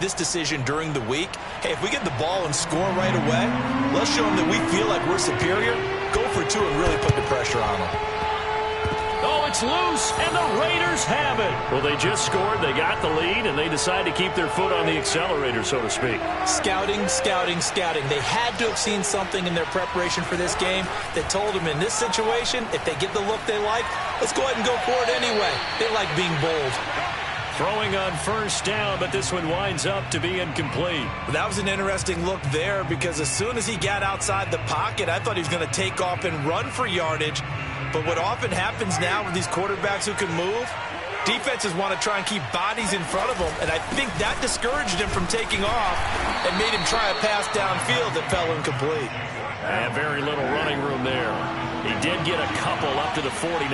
this decision during the week. Hey, if we get the ball and score right away, let's show them that we feel like we're superior. Go for two and really put the pressure on them. Oh, it's loose, and the Raiders have it. Well, they just scored, they got the lead, and they decide to keep their foot on the accelerator, so to speak. Scouting, scouting, scouting. They had to have seen something in their preparation for this game that told them in this situation, if they get the look they like, let's go ahead and go for it anyway. They like being bold. Throwing on first down, but this one winds up to be incomplete. That was an interesting look there because as soon as he got outside the pocket, I thought he was going to take off and run for yardage. But what often happens now with these quarterbacks who can move, defenses want to try and keep bodies in front of them, and I think that discouraged him from taking off and made him try a pass downfield that fell incomplete. And very little running room there. He did get a couple up to the 49.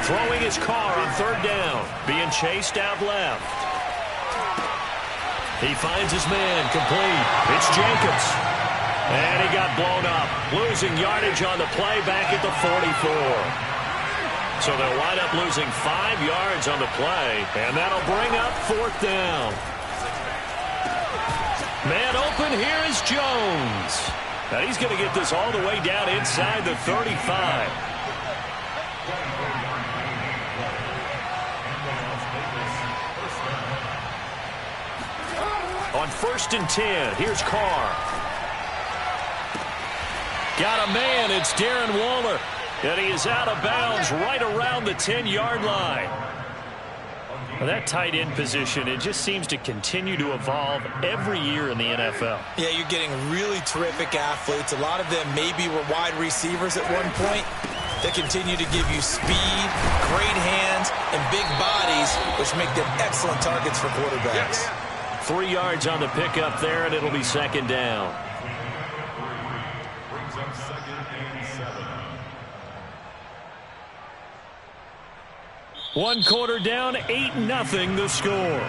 Throwing his car on third down, being chased out left. He finds his man, complete. It's Jacobs. And he got blown up, losing yardage on the play back at the 44. So they'll wind up losing 5 yards on the play, and that'll bring up fourth down. Man open, here is Jones. Now he's going to get this all the way down inside the 35. On first and 10, here's Carr. Got a man, it's Darren Waller. And he is out of bounds right around the 10-yard line. Well, that tight end position, it just seems to continue to evolve every year in the NFL. Yeah, you're getting really terrific athletes. A lot of them maybe were wide receivers at one point. They continue to give you speed, great hands, and big bodies, which make them excellent targets for quarterbacks. 3 yards on the pickup there, and it'll be second down. One quarter down, 8-0 the score.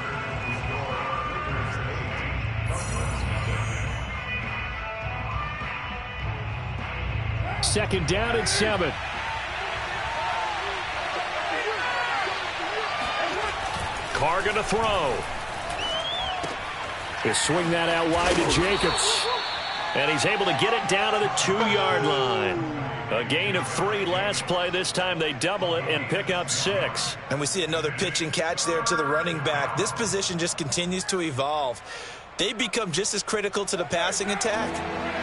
Second down and 7. Carr going to throw. He'll swing that out wide to Jacobs. And he's able to get it down to the 2-yard line. A gain of 3 last play. This time they double it and pick up 6. And we see another pitch and catch there to the running back. This position just continues to evolve. They become just as critical to the passing attack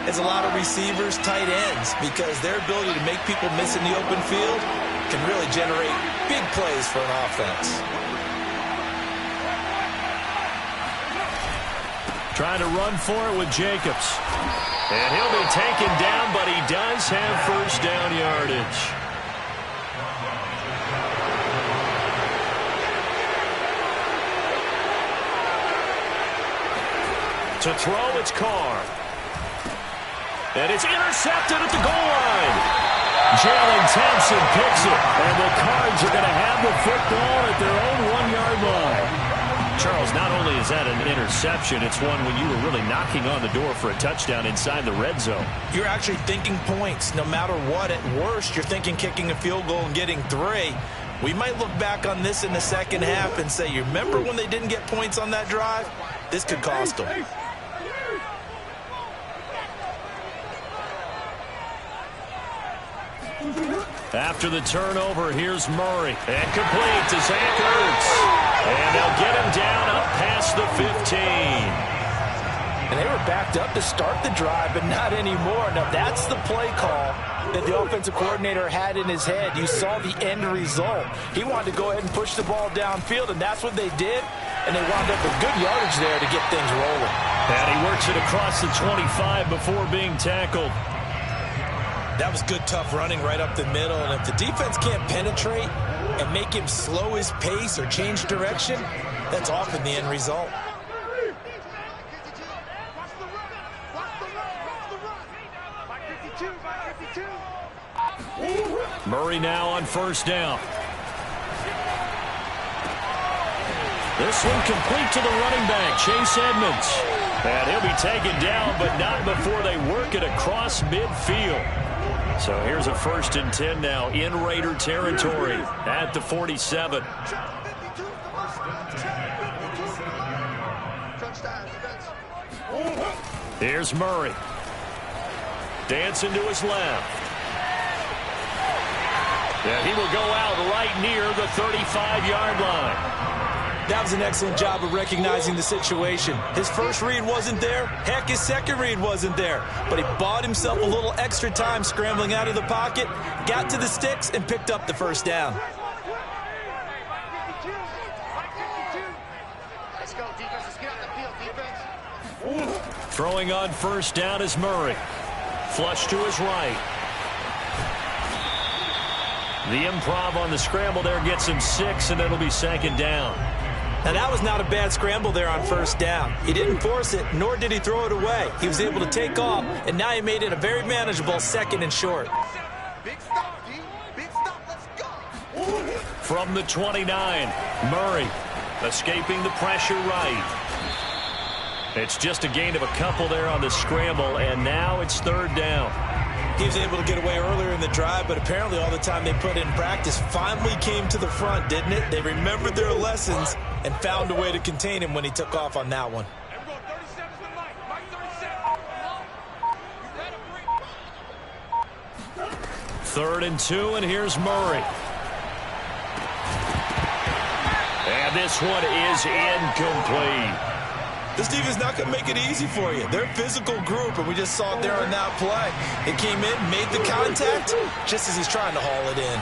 as a lot of receivers, tight ends, because their ability to make people miss in the open field can really generate big plays for an offense. Trying to run for it with Jacobs. And he'll be taken down, but he does have first down yardage. To throw, it's Carr. And it's intercepted at the goal line. Jalen Thompson picks it, and the Cards are going to have the football at their own 1-yard line. Charles, not only is that an interception, it's one when you were really knocking on the door for a touchdown inside the red zone. You're actually thinking points. No matter what, at worst, you're thinking kicking a field goal and getting 3. We might look back on this in the second half and say, you remember when they didn't get points on that drive? This could cost them. After the turnover, here's Murray. And complete to Zach Ertz. And they'll get him down up past the 15. And they were backed up to start the drive, but not anymore. Now, that's the play call that the offensive coordinator had in his head. You saw the end result. He wanted to go ahead and push the ball downfield, and that's what they did. And they wound up with good yardage there to get things rolling. And he works it across the 25 before being tackled. That was good, tough running right up the middle. And if the defense can't penetrate and make him slow his pace or change direction, that's often the end result. Murray now on first down. This one complete to the running back, Chase Edmonds. And he'll be taken down, but not before they work it across midfield. So here's a 1st and 10 now in Raider territory at the 47. Here's Murray. Dancing to his left. And he will go out right near the 35-yard line. That was an excellent job of recognizing the situation. His first read wasn't there. Heck, his second read wasn't there. But he bought himself a little extra time scrambling out of the pocket, got to the sticks, and picked up the first down. Let's go, defense. Let's get out the field, defense. Throwing on first down is Murray. Flush to his right. The improv on the scramble there gets him 6, and it'll be second down. Now, that was not a bad scramble there on first down. He didn't force it, nor did he throw it away. He was able to take off, and now he made it a very manageable second and short. Big stop, D. Big stop. Let's go. From the 29, Murray escaping the pressure right. It's just a gain of a couple there on the scramble, and now it's third down. He was able to get away earlier in the drive, but apparently all the time they put in practice finally came to the front, didn't it? They remembered their lessons and found a way to contain him when he took off on that one. Third and 2, and here's Murray. And this one is incomplete. This defense not going to make it easy for you. They're a physical group, and we just saw it there on that play. It came in, made the contact, just as he's trying to haul it in.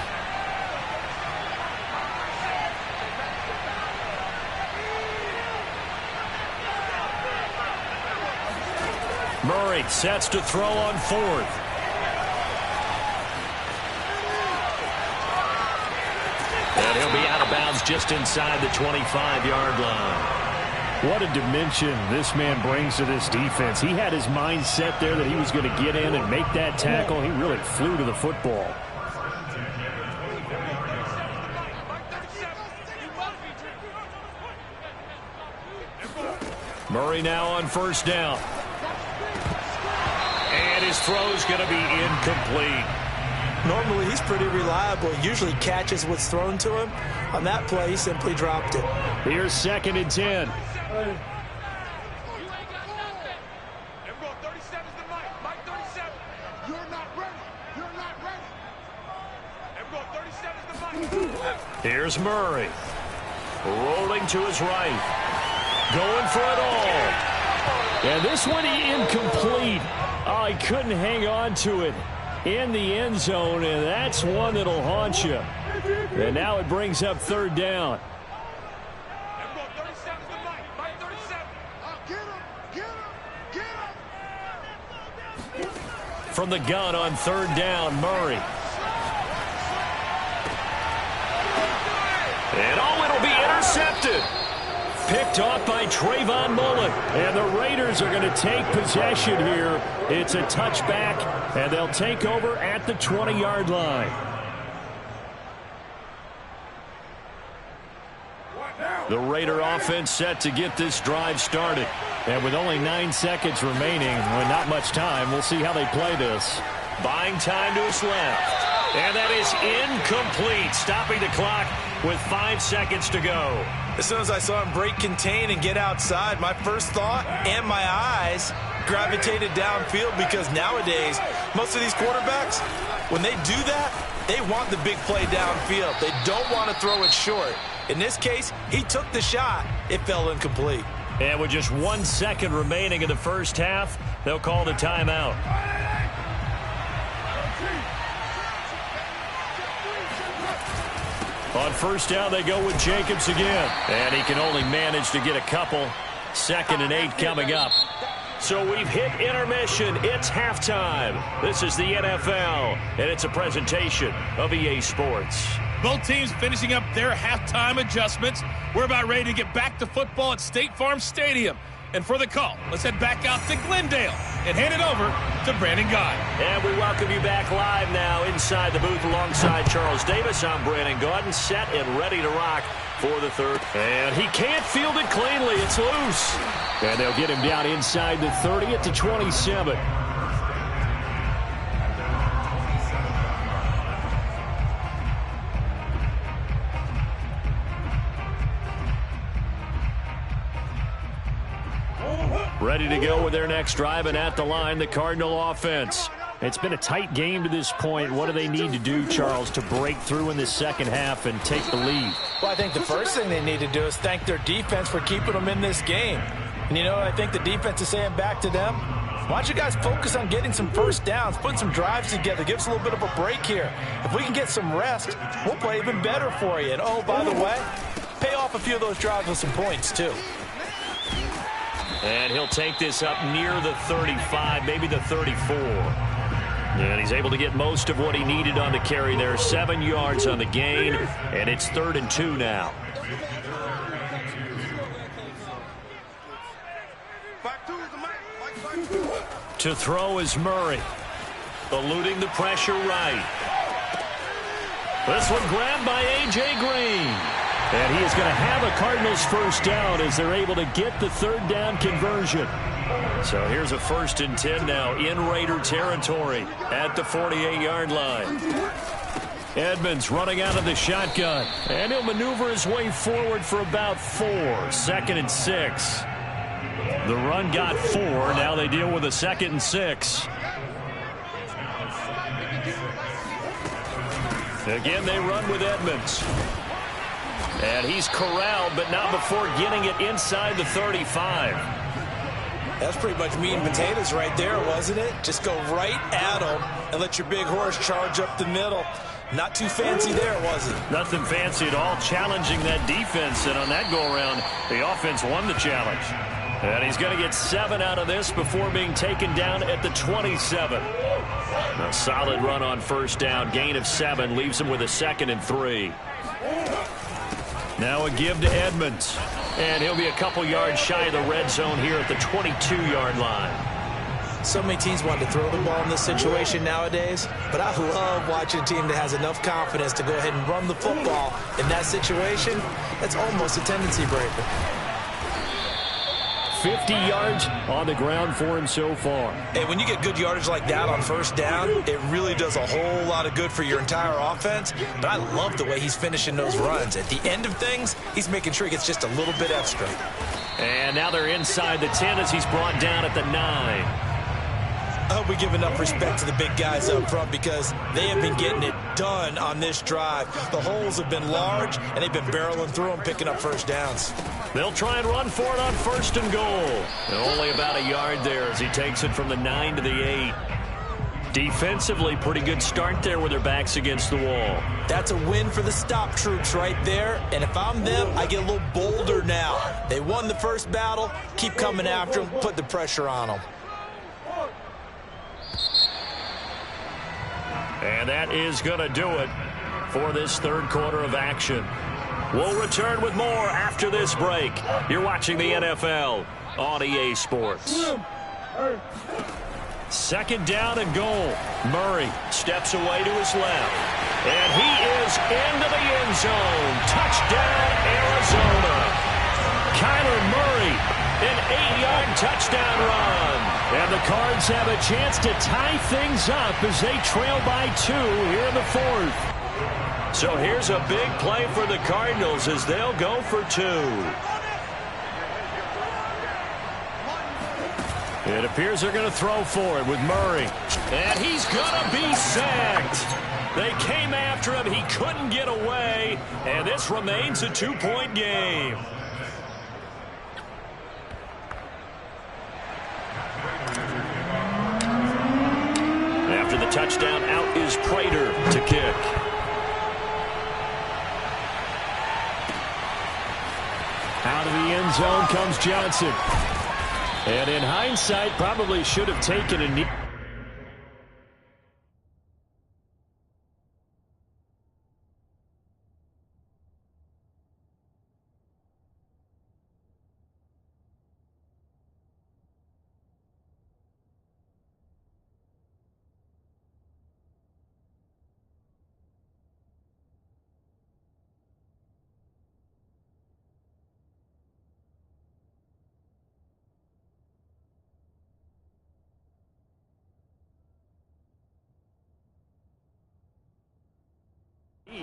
Murray sets to throw on fourth. And he'll be out of bounds just inside the 25-yard line. What a dimension this man brings to this defense. He had his mind set there that he was going to get in and make that tackle. He really flew to the football. Murray now on first down. And his throw's going to be incomplete. Normally, he's pretty reliable. He usually catches what's thrown to him. On that play, he simply dropped it. Here's second and 10. Here's Murray. Rolling to his right. Going for it all. And this one incomplete. Oh, he couldn't hang on to it in the end zone, and that's one that'll haunt you. And now it brings up third down. From the gun on third down, Murray. And it'll be intercepted. Picked off by Trayvon Mullen. And the Raiders are going to take possession here. It's a touchback, and they'll take over at the 20-yard line. The Raider offense set to get this drive started. And with only 9 seconds remaining, with not much time, we'll see how they play this. Buying time to his left. And that is incomplete. Stopping the clock with 5 seconds to go. As soon as I saw him break contain and get outside, my first thought and my eyes gravitated downfield, because nowadays, most of these quarterbacks, when they do that, they want the big play downfield. They don't want to throw it short. In this case, he took the shot. It fell incomplete. And with just 1 second remaining in the first half, they'll call the timeout. On first down, they go with Jacobs again. And he can only manage to get a couple. 2nd and 8 coming up. So we've hit intermission. It's halftime. This is the NFL, and it's a presentation of EA Sports. Both teams finishing up their halftime adjustments. We're about ready to get back to football at State Farm Stadium. And for the call, let's head back out to Glendale and hand it over to Brandon Gaudin. And we welcome you back live now inside the booth alongside Charles Davis. I'm Brandon Gaudin, set and ready to rock for the third. And he can't field it cleanly. It's loose. And they'll get him down inside the 30 at the 27. Ready to go with their next drive, and at the line, the Cardinal offense. It's been a tight game to this point. What do they need to do, Charles, to break through in the second half and take the lead? Well, I think the first thing they need to do is thank their defense for keeping them in this game. And, you know, I think the defense is saying back to them, why don't you guys focus on getting some first downs, putting some drives together, give us a little bit of a break here. If we can get some rest, we'll play even better for you. And, oh, by the way, pay off a few of those drives with some points, too. And he'll take this up near the 35, maybe the 34. And he's able to get most of what he needed on the carry there. 7 yards on the gain, and it's 3rd and 2 now. To throw is Murray. Eluding the pressure right. This one grabbed by A.J. Green. And he is going to have a Cardinals first down as they're able to get the 3rd down conversion. So here's a 1st and 10 now in Raider territory at the 48-yard line. Edmonds running out of the shotgun. And he'll maneuver his way forward for about 4. 2nd and 6. The run got 4. Now they deal with a 2nd and 6. Again, they run with Edmonds. And he's corralled, but not before getting it inside the 35. That's pretty much meat and potatoes right there, wasn't it? Just go right at him and let your big horse charge up the middle. Not too fancy there, was it? Nothing fancy at all, challenging that defense. And on that go-around, the offense won the challenge. And he's going to get 7 out of this before being taken down at the 27. A solid run on first down. Gain of 7 leaves him with a 2nd and 3. Now a give to Edmonds. And he'll be a couple yards shy of the red zone here at the 22-yard line. So many teams want to throw the ball in this situation nowadays, but I love watching a team that has enough confidence to go ahead and run the football in that situation. That's almost a tendency breaker. 50 yards on the ground for him so far. And when you get good yardage like that on first down, it really does a whole lot of good for your entire offense. But I love the way he's finishing those runs. At the end of things, he's making sure he gets just a little bit extra. And now they're inside the 10 as he's brought down at the 9. I hope we give enough respect to the big guys up front because they have been getting it done on this drive. The holes have been large, and they've been barreling through them, picking up first downs. They'll try and run for it on 1st and goal. And only about a yard there as he takes it from the 9 to the 8. Defensively, pretty good start there with their backs against the wall. That's a win for the stop troops right there. And if I'm them, I get a little bolder now. They won the first battle. Keep coming after them. Put the pressure on them. And that is going to do it for this 3rd quarter of action. We'll return with more after this break. You're watching the NFL on EA Sports. 2nd down and goal. Murray steps away to his left. And he is into the end zone. Touchdown, Arizona. Kyler Murray, an 8-yard touchdown run. And the Cards have a chance to tie things up as they trail by 2 here in the 4th. So here's a big play for the Cardinals as they'll go for 2. It appears they're going to throw for it with Murray. And he's going to be sacked. They came after him. He couldn't get away. And this remains a 2-point game. After the touchdown, out is Prater to kick. Out of the end zone comes Johnson. And in hindsight, probably should have taken a knee.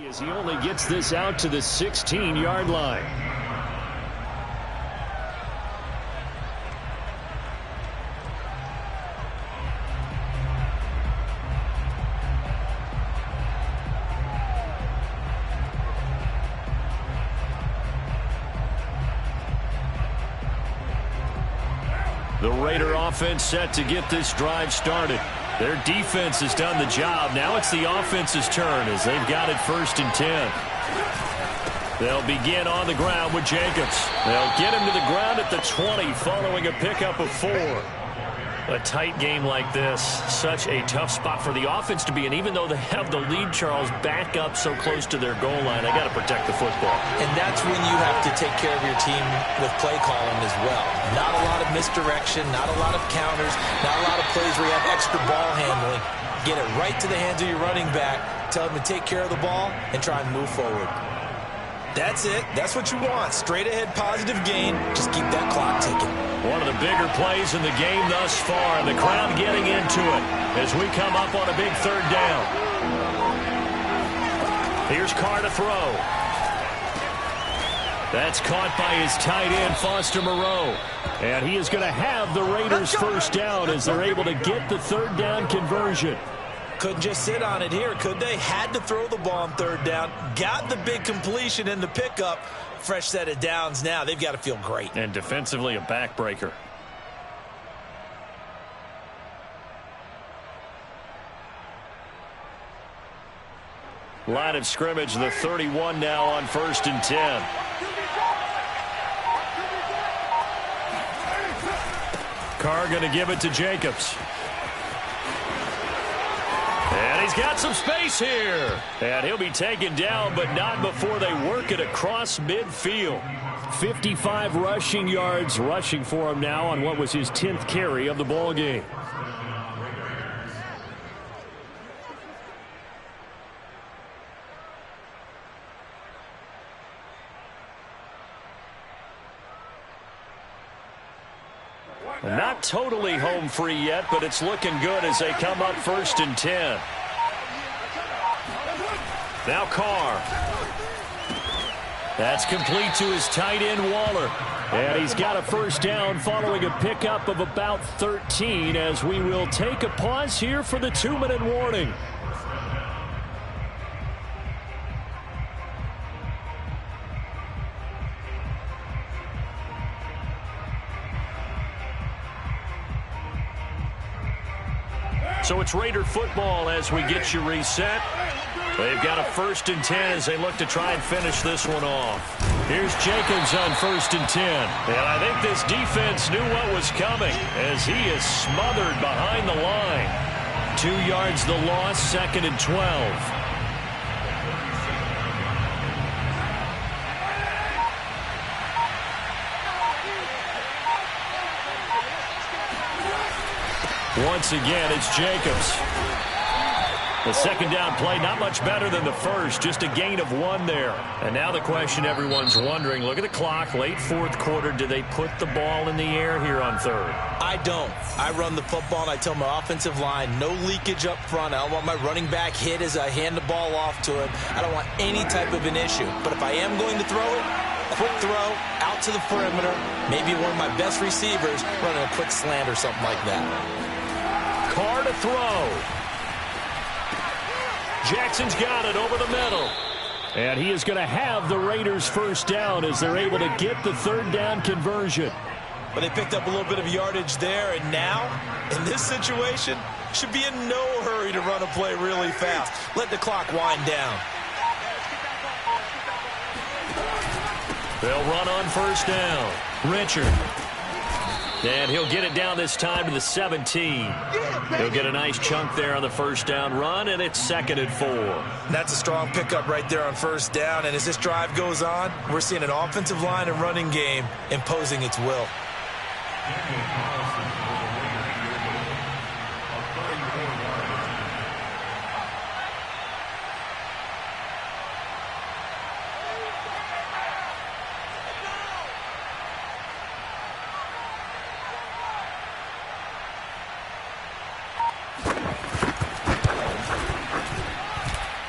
As he only gets this out to the 16-yard line. The Raider offense set to get this drive started. Their defense has done the job. Now it's the offense's turn as they've got it 1st and 10. They'll begin on the ground with Jacobs. They'll get him to the ground at the 20 following a pickup of 4. A tight game like this, such a tough spot for the offense to be in. Even though they have the lead, Charles, back up so close to their goal line, they got to protect the football. And that's when you have to take care of your team with play calling as well. Not a lot of misdirection, not a lot of counters, not a lot of plays where you have extra ball handling. Get it right to the hands of your running back, tell him to take care of the ball, and try and move forward. That's it. That's what you want. Straight ahead, positive gain. Just keep that clock ticking. One of the bigger plays in the game thus far, and the crowd getting into it as we come up on a big 3rd down. Here's Carr to throw. That's caught by his tight end, Foster Moreau. And he is going to have the Raiders 1st down as they're able to get the 3rd down conversion. Couldn't just sit on it here, could they? Had to throw the ball on 3rd down. Got the big completion in the pickup. Fresh set of downs now. They've got to feel great. And defensively, a backbreaker. Line of scrimmage, the 31 now on 1st and 10. Carr going to give it to Jacobs. And he's got some space here. And he'll be taken down, but not before they work it across midfield. 55 rushing yards rushing for him now on what was his 10th carry of the ball game. Not totally home free yet, but it's looking good as they come up 1st and 10. Now Carr. That's complete to his tight end, Waller. And he's got a 1st down following a pickup of about 13 as we will take a pause here for the 2-minute warning. So it's Raider football as we get you reset. They've got a 1st and 10 as they look to try and finish this one off. Here's Jacobs on 1st and 10. And I think this defense knew what was coming as he is smothered behind the line. 2 yards the loss, 2nd and 12. Once again, it's Jacobs. The 2nd down play, not much better than the first, just a gain of 1 there. And now the question everyone's wondering, look at the clock, late 4th quarter, do they put the ball in the air here on 3rd? I don't. I run the football and I tell my offensive line, no leakage up front. I don't want my running back hit as I hand the ball off to him. I don't want any type of an issue. But if I am going to throw it, quick throw, out to the perimeter, maybe one of my best receivers running a quick slant or something like that. Carr to throw. Jackson's got it over the middle. And he is going to have the Raiders 1st down as they're able to get the 3rd down conversion. But they picked up a little bit of yardage there, and now, in this situation, should be in no hurry to run a play really fast. Let the clock wind down. They'll run on 1st down. Richard. And he'll get it down this time to the 17. He'll get a nice chunk there on the 1st down run, and it's 2nd and 4. That's a strong pickup right there on 1st down, and as this drive goes on, we're seeing an offensive line and running game imposing its will.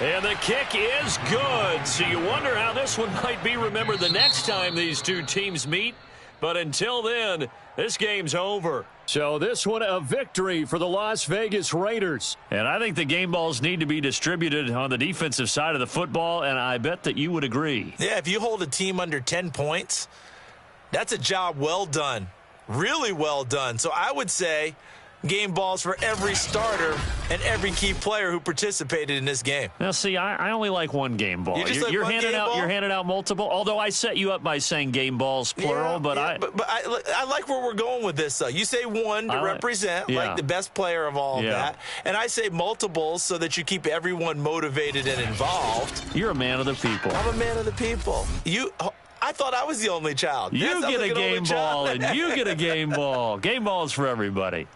And the kick is good. So you wonder how this one might be remembered the next time these two teams meet. But until then, this game's over. So this one a victory for the Las Vegas Raiders. And I think the game balls need to be distributed on the defensive side of the football, and I bet that you would agree. Yeah, if you hold a team under 10 points, that's a job well done. Really well done. So I would say game balls for every starter and every key player who participated in this game. Now, see, I only like one game ball. You're handing out multiple. Although I set you up by saying game balls plural, but I like where we're going with this. Though you say one to represent, like the best player of all of that, and I say multiples so that you keep everyone motivated and involved. You're a man of the people. I'm a man of the people. I thought I was the only child. You get a game ball, and you get a game ball. Game balls for everybody.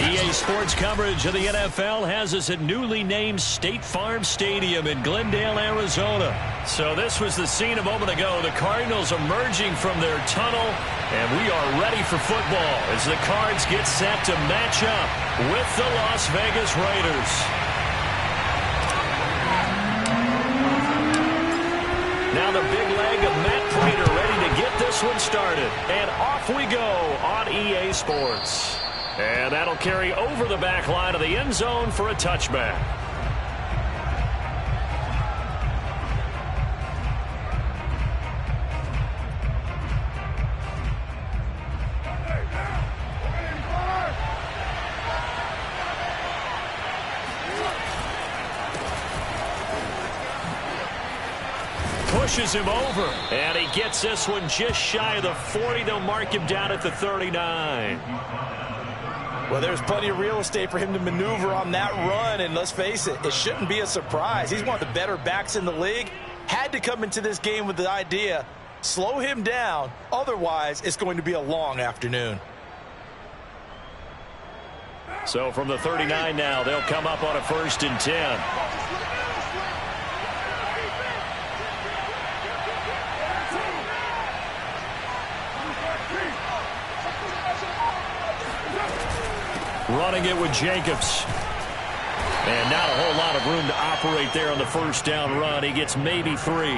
EA Sports coverage of the NFL has us at newly named State Farm Stadium in Glendale, Arizona. So this was the scene a moment ago. The Cardinals emerging from their tunnel, and we are ready for football as the Cards get set to match up with the Las Vegas Raiders. Now the big leg of Matt Pratt ready to get this one started. And off we go on EA Sports. And that'll carry over the back line of the end zone for a touchback. Pushes him over, and he gets this one just shy of the 40. They'll mark him down at the 39. Well, there's plenty of real estate for him to maneuver on that run, and let's face it, it shouldn't be a surprise. He's one of the better backs in the league. Had to come into this game with the idea, slow him down, otherwise it's going to be a long afternoon. So from the 39 now, they'll come up on a 1st and 10. Running it with Jacobs. And not a whole lot of room to operate there on the 1st down run. He gets maybe 3.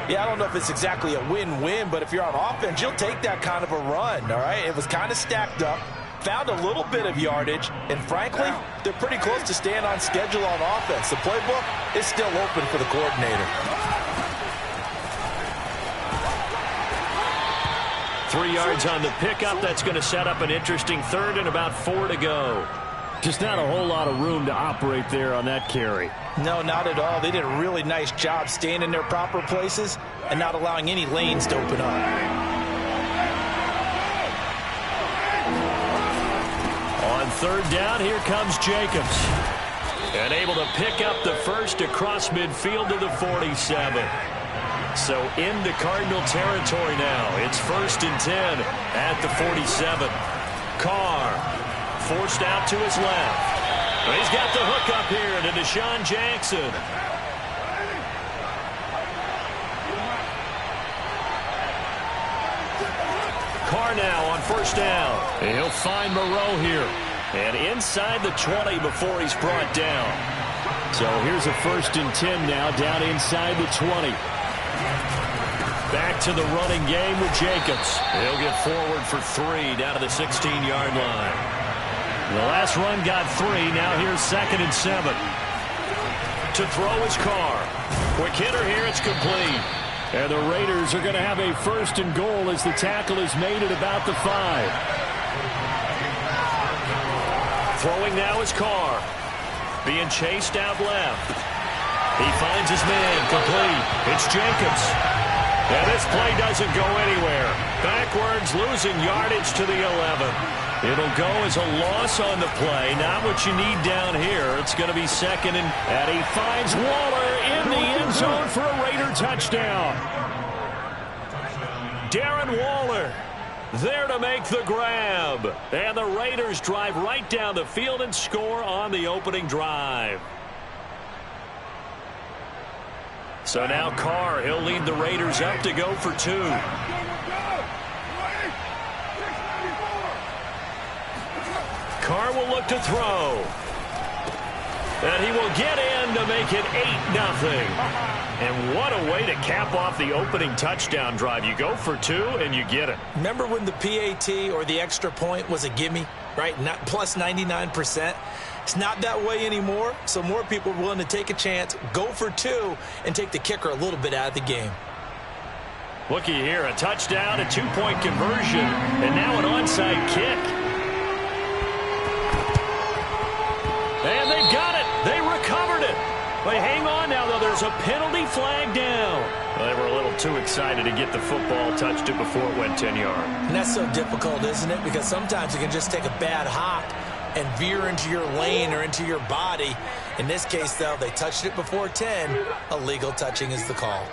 Yeah, I don't know if it's exactly a win-win, but if you're on offense, you'll take that kind of a run, all right? It was kind of stacked up, found a little bit of yardage, and frankly, they're pretty close to staying on schedule on offense. The playbook is still open for the coordinator. 3 yards on the pickup. That's going to set up an interesting 3rd and about 4 to go. Just not a whole lot of room to operate there on that carry. No, not at all. They did a really nice job staying in their proper places and not allowing any lanes to open up. On 3rd down, here comes Jacobs. And able to pick up the 1st across midfield to the 47. So into Cardinal territory now. It's 1st and 10 at the 47. Carr forced out to his left. He's got the hook up here to Deshaun Jackson. Carr now on 1st down. He'll find Moreau here. And inside the 20 before he's brought down. So here's a 1st and 10 now down inside the 20. Back to the running game with Jacobs. He'll get forward for 3 down to the 16-yard line. The last run got 3. Now here's 2nd and 7. To throw is Carr. Quick hitter here. It's complete. And the Raiders are going to have a 1st and goal as the tackle is made at about the 5. Throwing now is Carr. Being chased out left. He finds his man, complete. It's Jacobs. And this play doesn't go anywhere. Backwards, losing yardage to the 11. It'll go as a loss on the play. Not what you need down here. It's going to be second and he finds Waller in the end zone for a Raider touchdown. Darren Waller there to make the grab. And the Raiders drive right down the field and score on the opening drive. So now Carr, he'll lead the Raiders up to go for 2. Carr will look to throw. And he will get in to make it 8-0. And what a way to cap off the opening touchdown drive. You go for 2 and you get it. Remember when the PAT or the extra point was a gimme, right? Not plus 99%. It's not that way anymore, so more people are willing to take a chance, go for 2, and take the kicker a little bit out of the game. Looky here, a touchdown, a 2-point conversion, and now an onside kick. And they've got it. They recovered it. They hang on now, though. There's a penalty flag down. Well, they were a little too excited to get the football, touched it before it went 10 yards. And that's so difficult, isn't it? Because sometimes you can just take a bad hop and veer into your lane or into your body. In this case, though, they touched it before 10. Illegal touching is the call.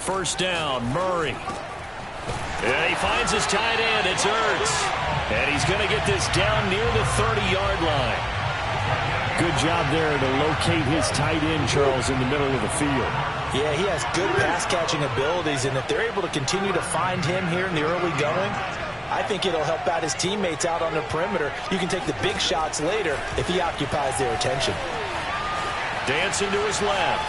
First down, Murray. And he finds his tight end. It's Ertz. And he's going to get this down near the 30-yard line. Good job there to locate his tight end, Charles, in the middle of the field. Yeah, he has good pass-catching abilities, and if they're able to continue to find him here in the early going, I think it'll help out his teammates out on the perimeter. You can take the big shots later if he occupies their attention. Dancing to his left.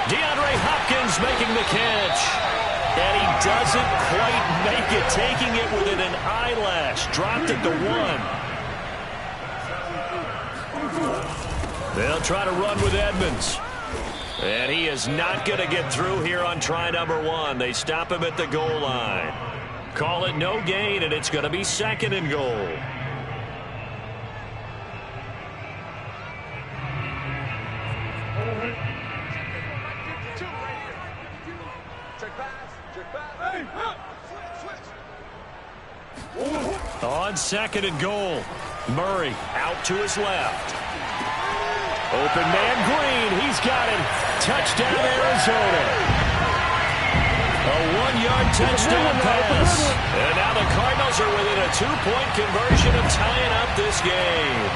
DeAndre Hopkins making the catch. And he doesn't quite make it, taking it within an eyelash. Dropped it to 1. They'll try to run with Edmonds. And he is not going to get through here on try number 1. They stop him at the goal line. Call it no gain, and it's going to be 2nd and goal. On 2nd and goal, Murray out to his left. Open man Green, he's got it. Touchdown Arizona. A 1-yard touchdown pass. And now the Cardinals are within a 2-point conversion of tying up this game.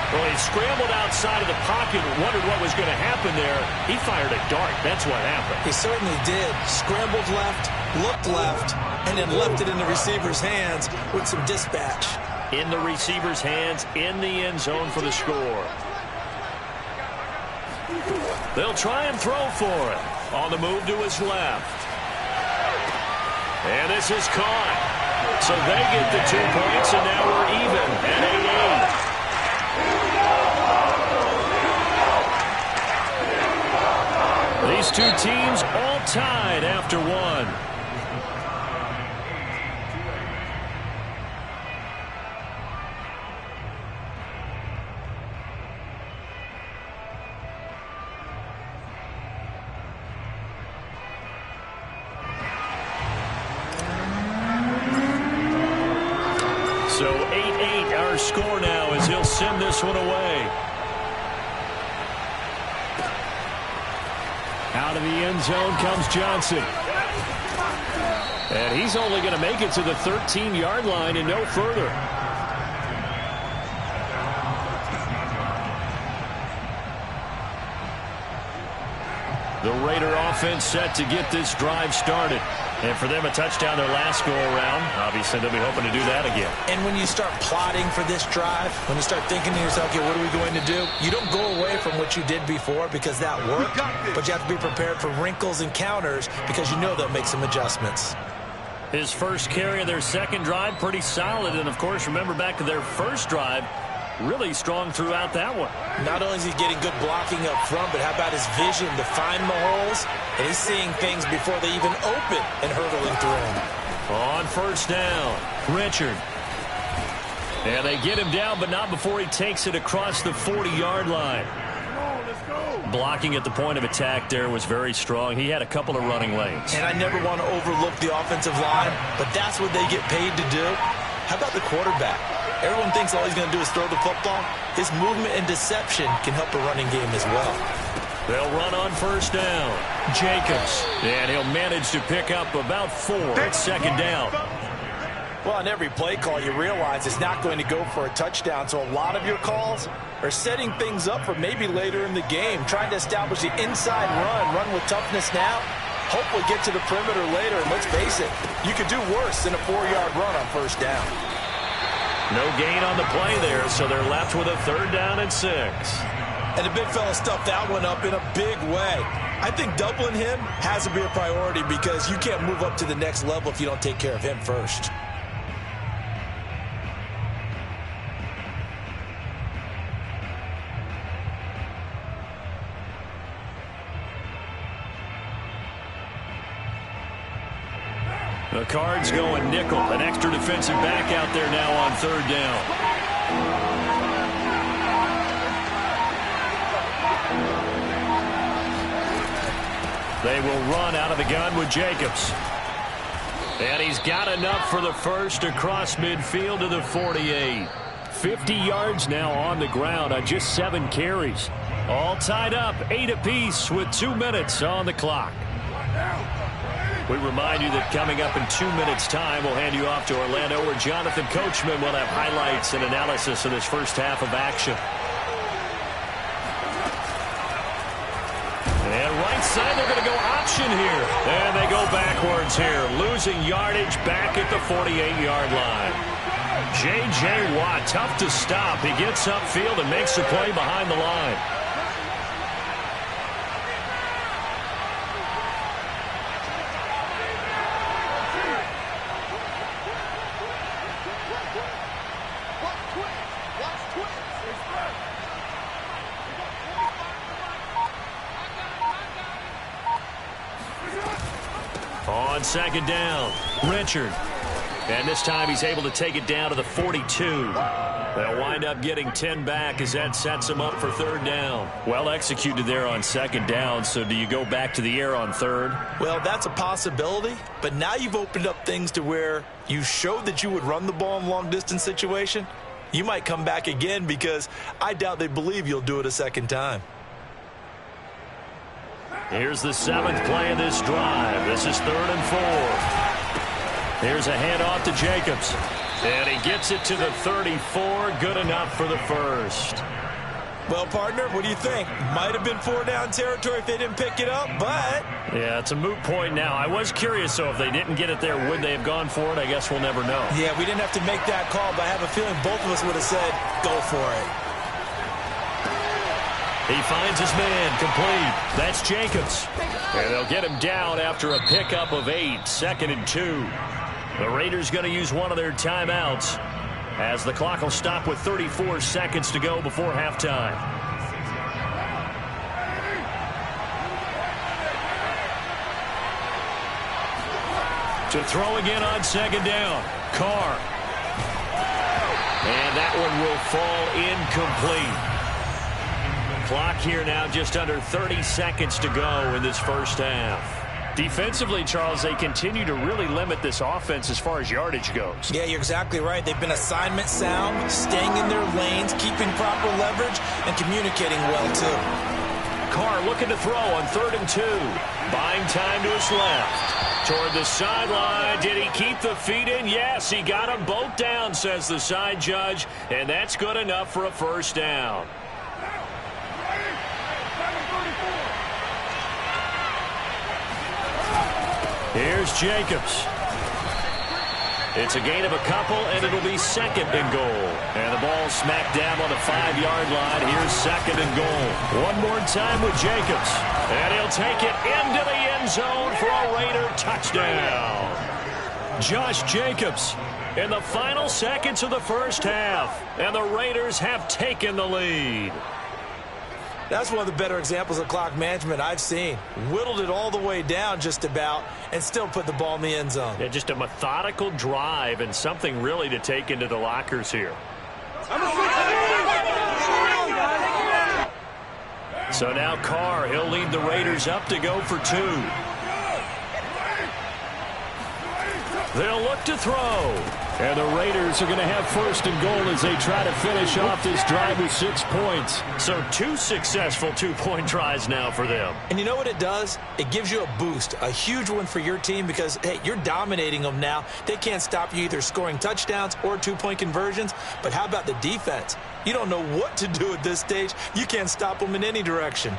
Well, he scrambled outside of the pocket and wondered what was going to happen there. He fired a dart. That's what happened. He certainly did. Scrambled left, looked left, and then left it in the receiver's hands with some dispatch. In the receiver's hands, in the end zone for the score. They'll try and throw for it. On the move to his left. And this is caught. So they get the 2 points, and now we're even at 8-8. These two teams all tied after 1. So 8-8 our score now as he'll send this one away. Out of the end zone comes Johnson. And he's only going to make it to the 13-yard line and no further. The Raider offense set to get this drive started. And for them, a touchdown their last go-around. Obviously, they'll be hoping to do that again. And when you start plotting for this drive, when you start thinking to yourself, okay, what are we going to do? You don't go away from what you did before because that worked, but you have to be prepared for wrinkles and counters because you know they'll make some adjustments. His first carry of their second drive, pretty solid. And, of course, remember back to their first drive, really strong throughout that one. Not only is he getting good blocking up front, but how about his vision to find the holes? And he's seeing things before they even open and hurdling through them. On first down, Richard. And they get him down, but not before he takes it across the 40-yard line. Blocking at the point of attack there was very strong. He had a couple of running lanes. And I never want to overlook the offensive line, but that's what they get paid to do. How about the quarterback? Everyone thinks all he's going to do is throw the football. His movement and deception can help a running game as well. They'll run on first down. Jacobs. And he'll manage to pick up about 4 at second down. Well, on every play call, you realize it's not going to go for a touchdown. So a lot of your calls are setting things up for maybe later in the game, trying to establish the inside run with toughness now. Hopefully get to the perimeter later. And let's face it, you could do worse than a 4-yard run on first down. No gain on the play there, so they're left with a third down and 6. And the big fella stuffed that one up in a big way. I think doubling him has to be a priority because you can't move up to the next level if you don't take care of him first. The Cards going nickel. An extra defensive back out there now on third down. They will run out of the gun with Jacobs. And he's got enough for the first across midfield to the 48. 50 yards now on the ground on just 7 carries. All tied up, 8 apiece with 2 minutes on the clock. We remind you that coming up in 2 minutes' time, we'll hand you off to Orlando, where Jonathan Coachman will have highlights and analysis of this first half of action. And right side, they're going to go option here. And they go backwards here, losing yardage back at the 48-yard line. J.J. Watt, tough to stop. He gets upfield and makes the play behind the line. On second down, Richard. And this time he's able to take it down to the 42. They'll wind up getting 10 back as that sets him up for third down. Well executed there on second down, so do you go back to the air on third? Well, that's a possibility, but now you've opened up things to where you showed that you would run the ball in a long-distance situation. You might come back again because I doubt they believe you'll do it a second time. Here's the 7th play of this drive. This is 3rd and 4. Here's a handoff to Jacobs. And he gets it to the 34. Good enough for the first. Well, partner, what do you think? Might have been 4-down territory if they didn't pick it up, but... Yeah, it's a moot point now. I was curious, so if they didn't get it there, would they have gone for it? I guess we'll never know. Yeah, we didn't have to make that call, but I have a feeling both of us would have said, go for it. He finds his man, complete. That's Jacobs. And they'll get him down after a pickup of 8, 2nd and 2. The Raiders going to use one of their timeouts as the clock will stop with 34 seconds to go before halftime. To throw again on second down, Carr. And that one will fall incomplete. Clock here now just under 30 seconds to go in this first half. Defensively, Charles, they continue to really limit this offense as far as yardage goes. Yeah, you're exactly right. They've been assignment sound, staying in their lanes, keeping proper leverage, and communicating well, too. Carr looking to throw on 3rd and 2. Buying time to his left. Toward the sideline. Did he keep the feet in? Yes, he got them both down, says the side judge, and that's good enough for a first down. Here's Jacobs. It's a gain of a couple, and it'll be 2nd and goal. And the ball smacked down on the 5-yard line. Here's 2nd and goal. One more time with Jacobs. And he'll take it into the end zone for a Raider touchdown. Josh Jacobs in the final seconds of the first half, and the Raiders have taken the lead. That's one of the better examples of clock management I've seen. Whittled it all the way down just about and still put the ball in the end zone. Yeah, just a methodical drive and something really to take into the lockers here. So now Carr, he'll lead the Raiders up to go for 2. They'll look to throw. And the Raiders are going to have first and goal as they try to finish off this drive with 6 points. So 2 successful two-point tries now for them. And you know what it does? It gives you a boost, a huge one for your team because, hey, you're dominating them now. They can't stop you either scoring touchdowns or two-point conversions. But how about the defense? You don't know what to do at this stage. You can't stop them in any direction.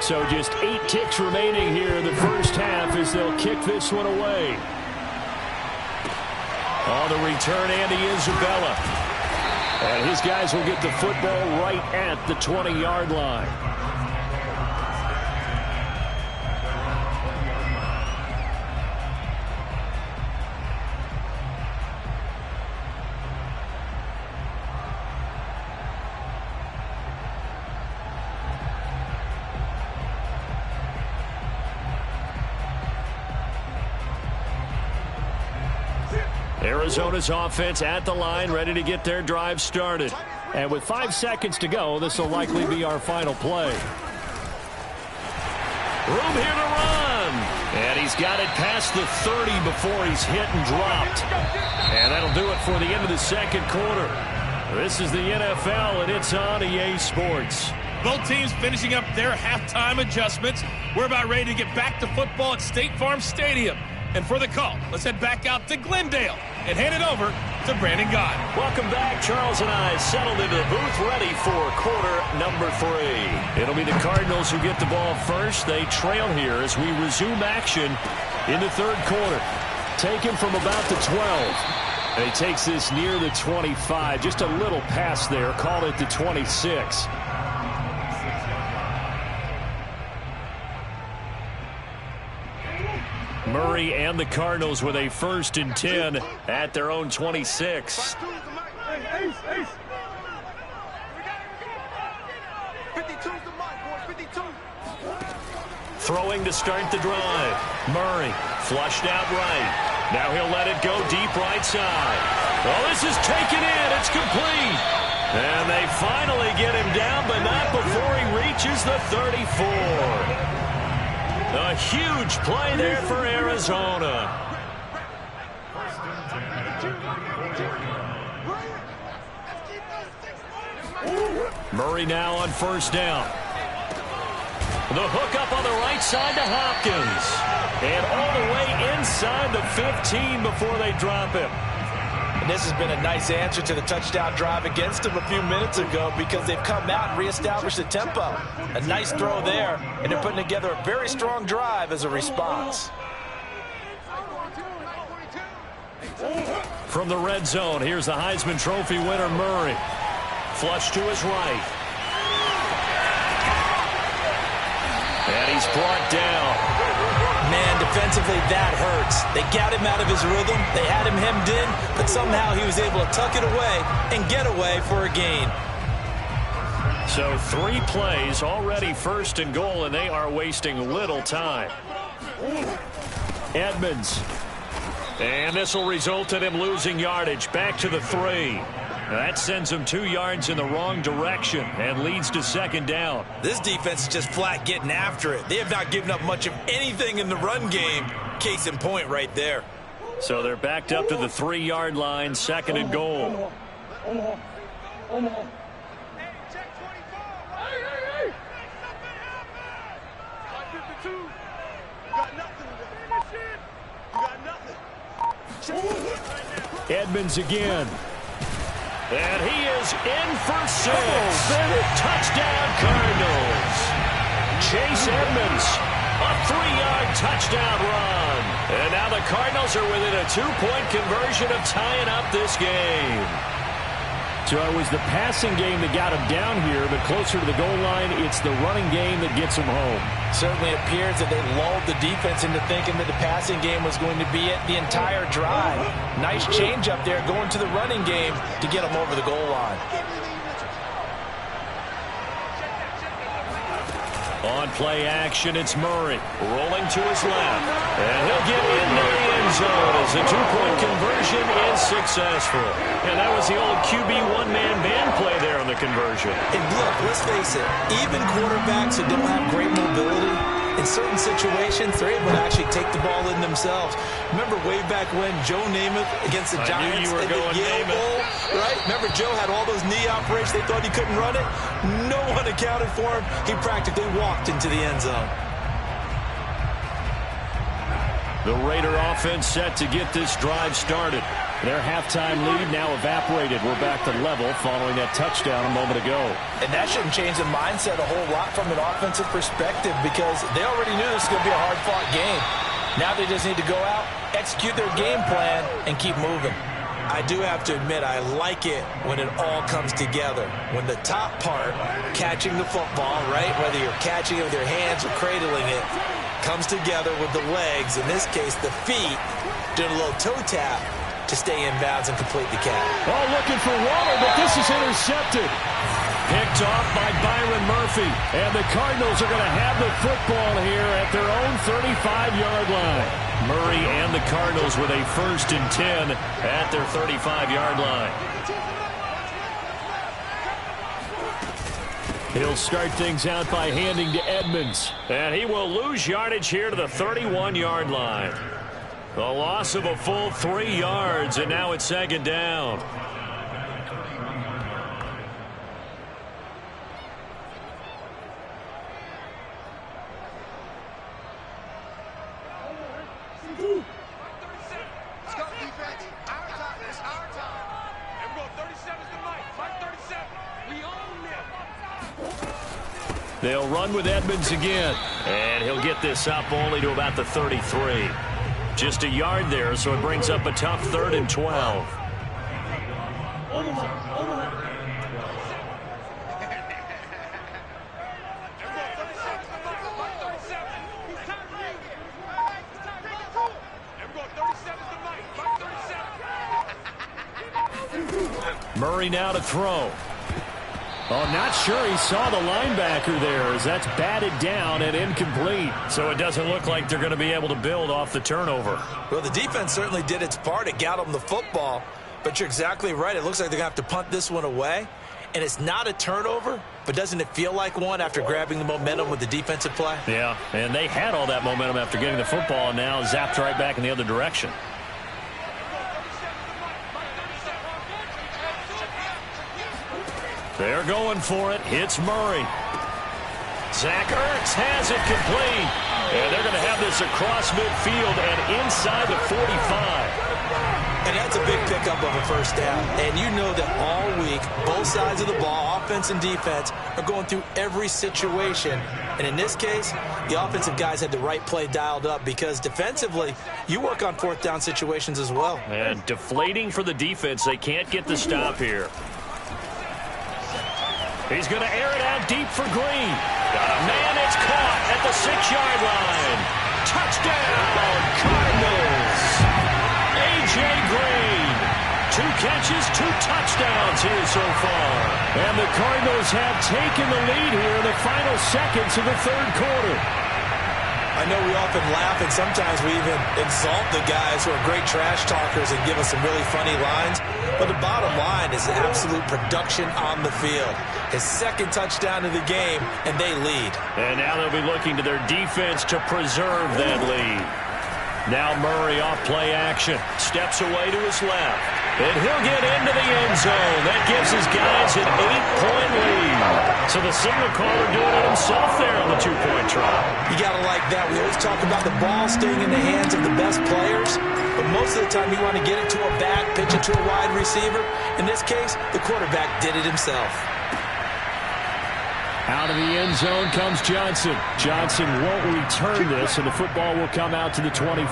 So just 8 ticks remaining here in the first half as they'll kick this one away. On the return, Andy Isabella. And his guys will get the football right at the 20-yard line. Arizona's offense at the line, ready to get their drive started. And with 5 seconds to go, this will likely be our final play. Room here to run. And he's got it past the 30 before he's hit and dropped. And that'll do it for the end of the second quarter. This is the NFL, and it's on EA Sports. Both teams finishing up their halftime adjustments. We're about ready to get back to football at State Farm Stadium. And for the call, let's head back out to Glendale and hand it over to Brandon Gott. Welcome back. Charles and I settled into the booth, ready for quarter number 3. It'll be the Cardinals who get the ball first. They trail here as we resume action in the third quarter. Taken from about the 12. And he takes this near the 25. Just a little pass there. Call it the 26. Murray and the Cardinals with a 1st and 10 at their own 26. Throwing to start the drive. Murray flushed out right. Now he'll let it go deep right side. Oh, this is taken in. It's complete. And they finally get him down, but not before he reaches the 34. A huge play there for Arizona. Murray now on 1st down. The hook up on the right side to Hopkins. And all the way inside the 15 before they drop him. And this has been a nice answer to the touchdown drive against them a few minutes ago because they've come out and reestablished the tempo. A nice throw there, and they're putting together a very strong drive as a response. From the red zone, here's the Heisman Trophy winner, Murray. Flush to his right. And he's brought down. Man, defensively, that hurts. They got him out of his rhythm. They had him hemmed in, but somehow he was able to tuck it away and get away for a gain. So 3 plays, already 1st and goal, and they are wasting little time. Edmonds. And this will result in him losing yardage. Back to the 3. That sends him 2 yards in the wrong direction and leads to 2nd down. This defense is just flat getting after it. They have not given up much of anything in the run game. Case in point right there. So they're backed up to the 3-yard line, 2nd and goal. Edmonds again. And he is in for 6. Touchdown, Cardinals. Chase Edmonds, a 3-yard touchdown run. And now the Cardinals are within a 2-point conversion of tying up this game. So it was the passing game that got him down here, but closer to the goal line, it's the running game that gets him home. Certainly appears that they lulled the defense into thinking that the passing game was going to be it the entire drive. Nice change up there going to the running game to get him over the goal line. On play action, it's Murray rolling to his left. And he'll get into the end zone as the two-point conversion is successful. And that was the old QB one-man band play there on the conversion. And look, let's face it, even quarterbacks who don't have great mobility, in certain situations, they're able to actually take the ball in themselves. Remember way back when Joe Namath against the Giants at the Yale Bowl, right? Remember Joe had all those knee operations. They thought he couldn't run it. No one accounted for him. He practically walked into the end zone. The Raider offense set to get this drive started. Their halftime lead now evaporated. We're back to level following that touchdown a moment ago. And that shouldn't change the mindset a whole lot from an offensive perspective because they already knew this was going to be a hard-fought game. Now they just need to go out, execute their game plan, and keep moving. I do have to admit, I like it when it all comes together. When the top part, catching the football, right, whether you're catching it with your hands or cradling it, comes together with the legs, in this case the feet, doing a little toe tap to stay in bounds and complete the catch. Oh, looking for Waller, but this is intercepted. Picked off by Byron Murphy. And the Cardinals are going to have the football here at their own 35-yard line. Murray and the Cardinals with a 1st and 10 at their 35-yard line. He'll start things out by handing to Edmonds. And he will lose yardage here to the 31-yard line. A loss of a full 3 yards, and now it's 2nd down. Let's go, defense. Our time. It's our time. And we're going 37's the mic. Mike 37. We own them. They'll run with Edmonds again. And he'll get this up only to about the 33. Just a yard there, so it brings up a tough 3rd and 12. Murray now to throw. Oh, not sure he saw the linebacker there as that's batted down and incomplete. So it doesn't look like they're going to be able to build off the turnover. Well, the defense certainly did its part. It got them the football. But you're exactly right. It looks like they're going to have to punt this one away. And it's not a turnover, but doesn't it feel like one after grabbing the momentum with the defensive play? Yeah, and they had all that momentum after getting the football and now zapped right back in the other direction. They're going for it. Hits Murray. Zach Ertz has it complete. And they're going to have this across midfield and inside the 45. And that's a big pickup of a 1st down. And you know that all week, both sides of the ball, offense and defense, are going through every situation. And in this case, the offensive guys had the right play dialed up because defensively, you work on 4th down situations as well. And deflating for the defense. They can't get the stop here. He's going to air it out deep for Green. Man, it's caught at the 6-yard line. Touchdown, Cardinals. A.J. Green. 2 catches, 2 touchdowns here so far. And the Cardinals have taken the lead here in the final seconds of the 3rd quarter. I know we often laugh and sometimes we even exalt the guys who are great trash talkers and give us some really funny lines. But the bottom line is absolute production on the field. His 2nd touchdown of the game, and they lead. And now they'll be looking to their defense to preserve that lead. Now Murray off play action. Steps away to his left. And he'll get into the end zone. That gives his guys an 8-point lead. So the signal caller doing it himself there on the 2-point try. You got to like that. We always talk about the ball staying in the hands of the best players. But most of the time you want to get it to a back, pitch it to a wide receiver. In this case, the quarterback did it himself. Out of the end zone comes Johnson. Johnson won't return this, and the football will come out to the 25.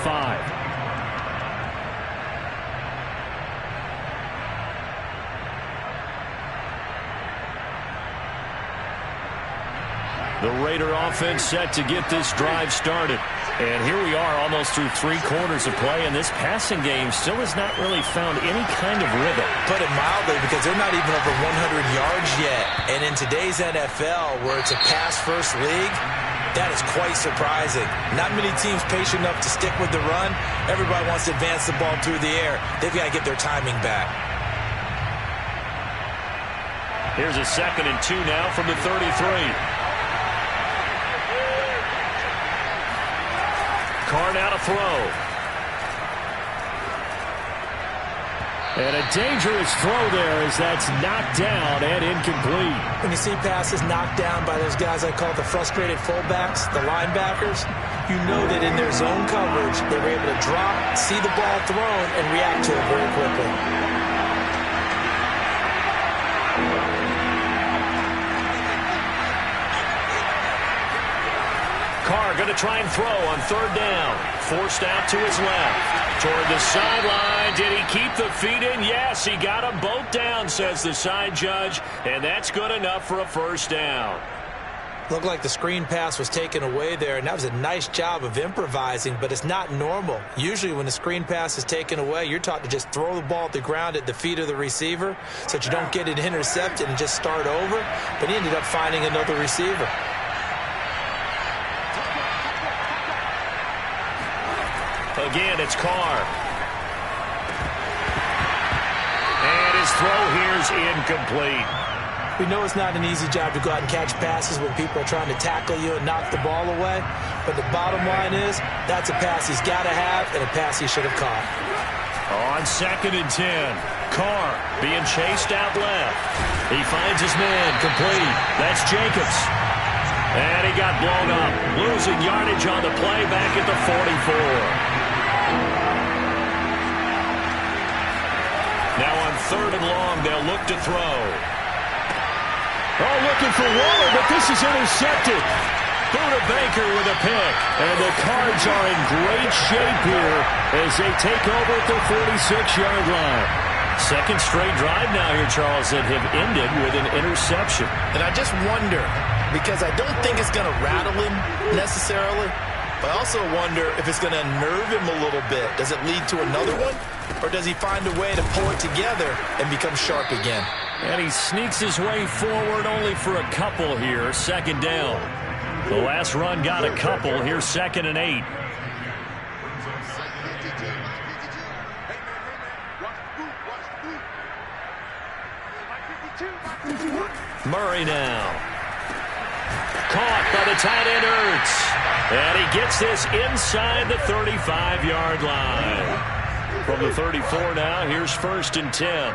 The Raider offense set to get this drive started. And here we are almost through 3 quarters of play, and this passing game still has not really found any kind of rhythm. Put it mildly, because they're not even over 100 yards yet. And in today's NFL, where it's a pass-first league, that is quite surprising. Not many teams patient enough to stick with the run. Everybody wants to advance the ball through the air. They've got to get their timing back. Here's a 2nd and 2 now from the 33. Carr now to throw. And a dangerous throw there as that's knocked down and incomplete. When you see passes knocked down by those guys I call the frustrated fullbacks, the linebackers, you know that in their zone coverage, they were able to drop, see the ball thrown, and react to it very quickly. Carr going to try and throw on 3rd down. Forced out to his left. Toward the sideline. Did he keep the feet in? Yes, he got them both down, says the side judge. And that's good enough for a 1st down. Looked like the screen pass was taken away there, and that was a nice job of improvising, but it's not normal. Usually when the screen pass is taken away, you're taught to just throw the ball at the ground at the feet of the receiver so that you don't get it intercepted and just start over. But he ended up finding another receiver. Again, it's Carr. And his throw here's incomplete. We know it's not an easy job to go out and catch passes when people are trying to tackle you and knock the ball away. But the bottom line is, that's a pass he's got to have and a pass he should have caught. On 2nd and 10, Carr being chased out left. He finds his man complete. That's Jacobs. And he got blown up, losing yardage on the play back at the 44. Now on 3rd and long, they'll look to throw. Oh, looking for Waller, but this is intercepted. Buda Baker with a pick. And the Cards are in great shape here as they take over at their 46-yard line. 2nd straight drive now here, Charles, that have ended with an interception. And I just wonder, because I don't think it's going to rattle him necessarily, but I also wonder if it's going to unnerve him a little bit. Does it lead to another one? Or does he find a way to pull it together and become sharp again? And he sneaks his way forward only for a couple here. 2nd down. The last run got a couple. Here's 2nd and 8. Murray now. Caught by the tight end Ertz. And he gets this inside the 35-yard line. From the 34 now, here's 1st and 10.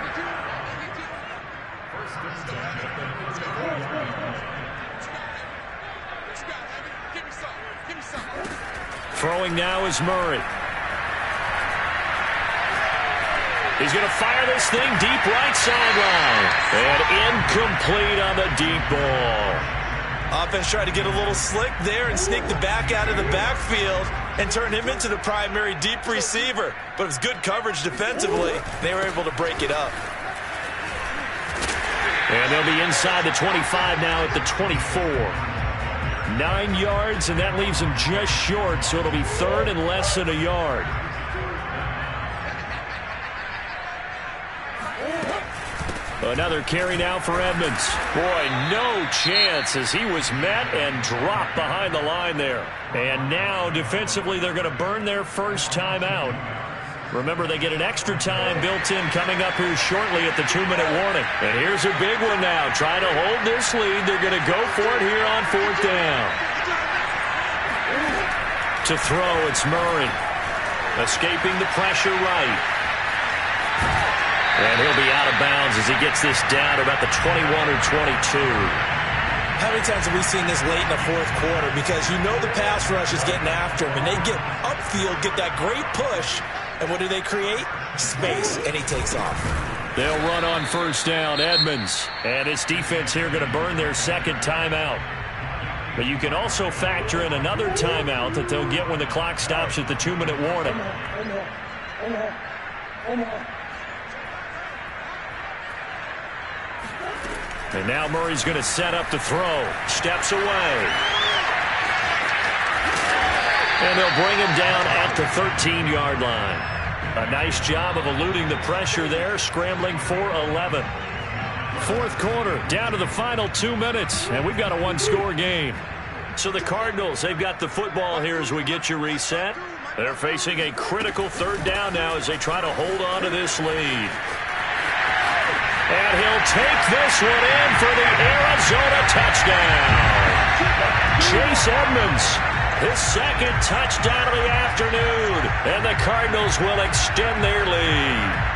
Throwing now is Murray. He's going to fire this thing deep right sideline. And incomplete on the deep ball. Offense tried to get a little slick there and sneak the back out of the backfield and turn him into the primary deep receiver. But it was good coverage defensively. They were able to break it up. And they'll be inside the 25 now at the 24. 9 yards, and that leaves him just short, so it'll be 3rd and less than a yard. Another carry now for Edmonds. Boy, no chance as he was met and dropped behind the line there. And now, defensively, they're going to burn their first time out. Remember, they get an extra time built in coming up here shortly at the 2-minute warning. And here's a big one now. Trying to hold this lead. They're going to go for it here on 4th down. To throw, it's Murray. Escaping the pressure right. And he'll be out of bounds as he gets this down to about the 21 or 22. How many times have we seen this late in the 4th quarter? Because you know the pass rush is getting after him, and they get upfield, get that great push, and what do they create? Space, and he takes off. They'll run on 1st down, Edmonds. And his defense here going to burn their 2nd timeout. But you can also factor in another timeout that they'll get when the clock stops at the 2-minute warning. And now Murray's going to set up to throw. Steps away. And they'll bring him down at the 13-yard line. A nice job of eluding the pressure there, scrambling for 11. Fourth quarter, down to the final 2 minutes, and we've got a one-score game. So the Cardinals, they've got the football here as we get you reset. They're facing a critical third down now as they try to hold on to this lead. And he'll take this one in for the Arizona touchdown. Chase Edmonds, his second touchdown of the afternoon. And the Cardinals will extend their lead.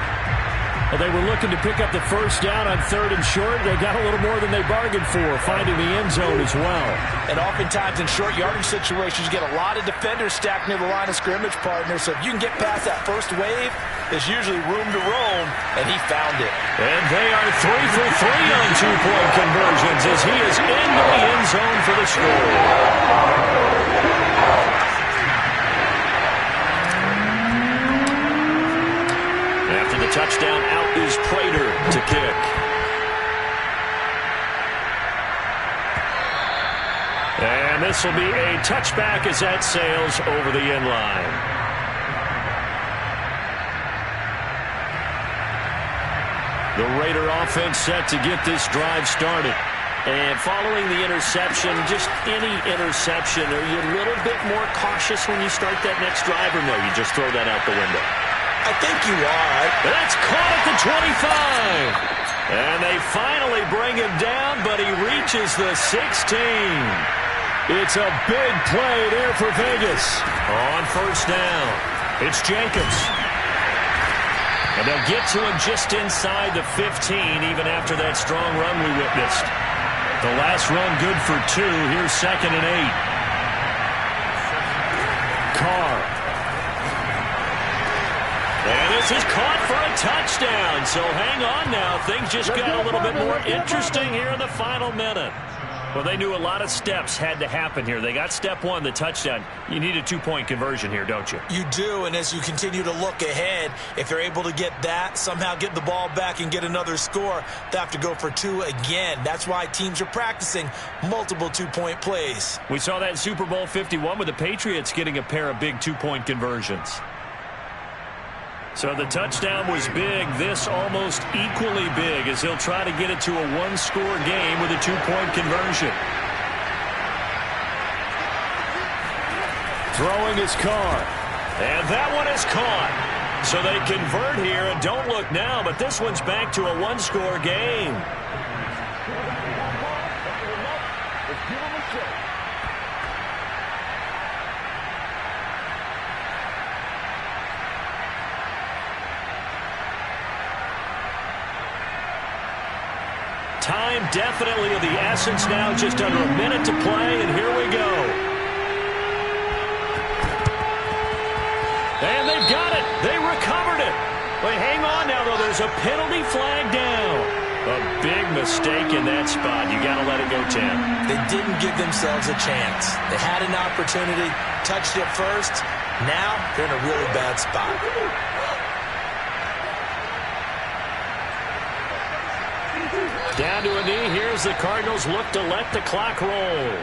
Well, they were looking to pick up the first down on 3rd and short. They got a little more than they bargained for, finding the end zone as well. And oftentimes in short yardage situations, you get a lot of defenders stacked near the line of scrimmage, partner. So if you can get past that first wave, there's usually room to roam, and he found it. And they are 3 for 3 on two-point conversions as he is into the end zone for the score. After the touchdown, out is Prater to kick. And this will be a touchback as that sails over the end line. The Raider offense set to get this drive started. And following the interception, just any interception, are you a little bit more cautious when you start that next drive, or no, you just throw that out the window? I think you are. That's caught at the 25. And they finally bring him down, but he reaches the 16. It's a big play there for Vegas. On first down, it's Jenkins. And they'll get to him just inside the 15, even after that strong run we witnessed. The last run good for 2. Here's 2nd and 8. Carr. And this is caught for a touchdown. So hang on now. Things just got a little bit more interesting here in the final minute. Well, they knew a lot of steps had to happen here. They got step 1, the touchdown. You need a 2-point conversion here, don't you? You do, and as you continue to look ahead, if they're able to get that, somehow get the ball back and get another score, they have to go for 2 again. That's why teams are practicing multiple 2-point plays. We saw that in Super Bowl 51 with the Patriots getting a pair of big 2-point conversions. So the touchdown was big. This almost equally big as he'll try to get it to a 1-score game with a 2-point conversion. Throwing his Carr. And that one is caught. So they convert here, and don't look now, but this one's back to a 1-score game. Time definitely of the essence now, just under a minute to play, and here we go. And they've got it. They recovered it. But hang on now, though. There's a penalty flag down. A big mistake in that spot. You got to let it go, Tim. They didn't give themselves a chance. They had an opportunity, touched it first. Now they're in a really bad spot. Down to a knee. Here's the Cardinals look to let the clock roll.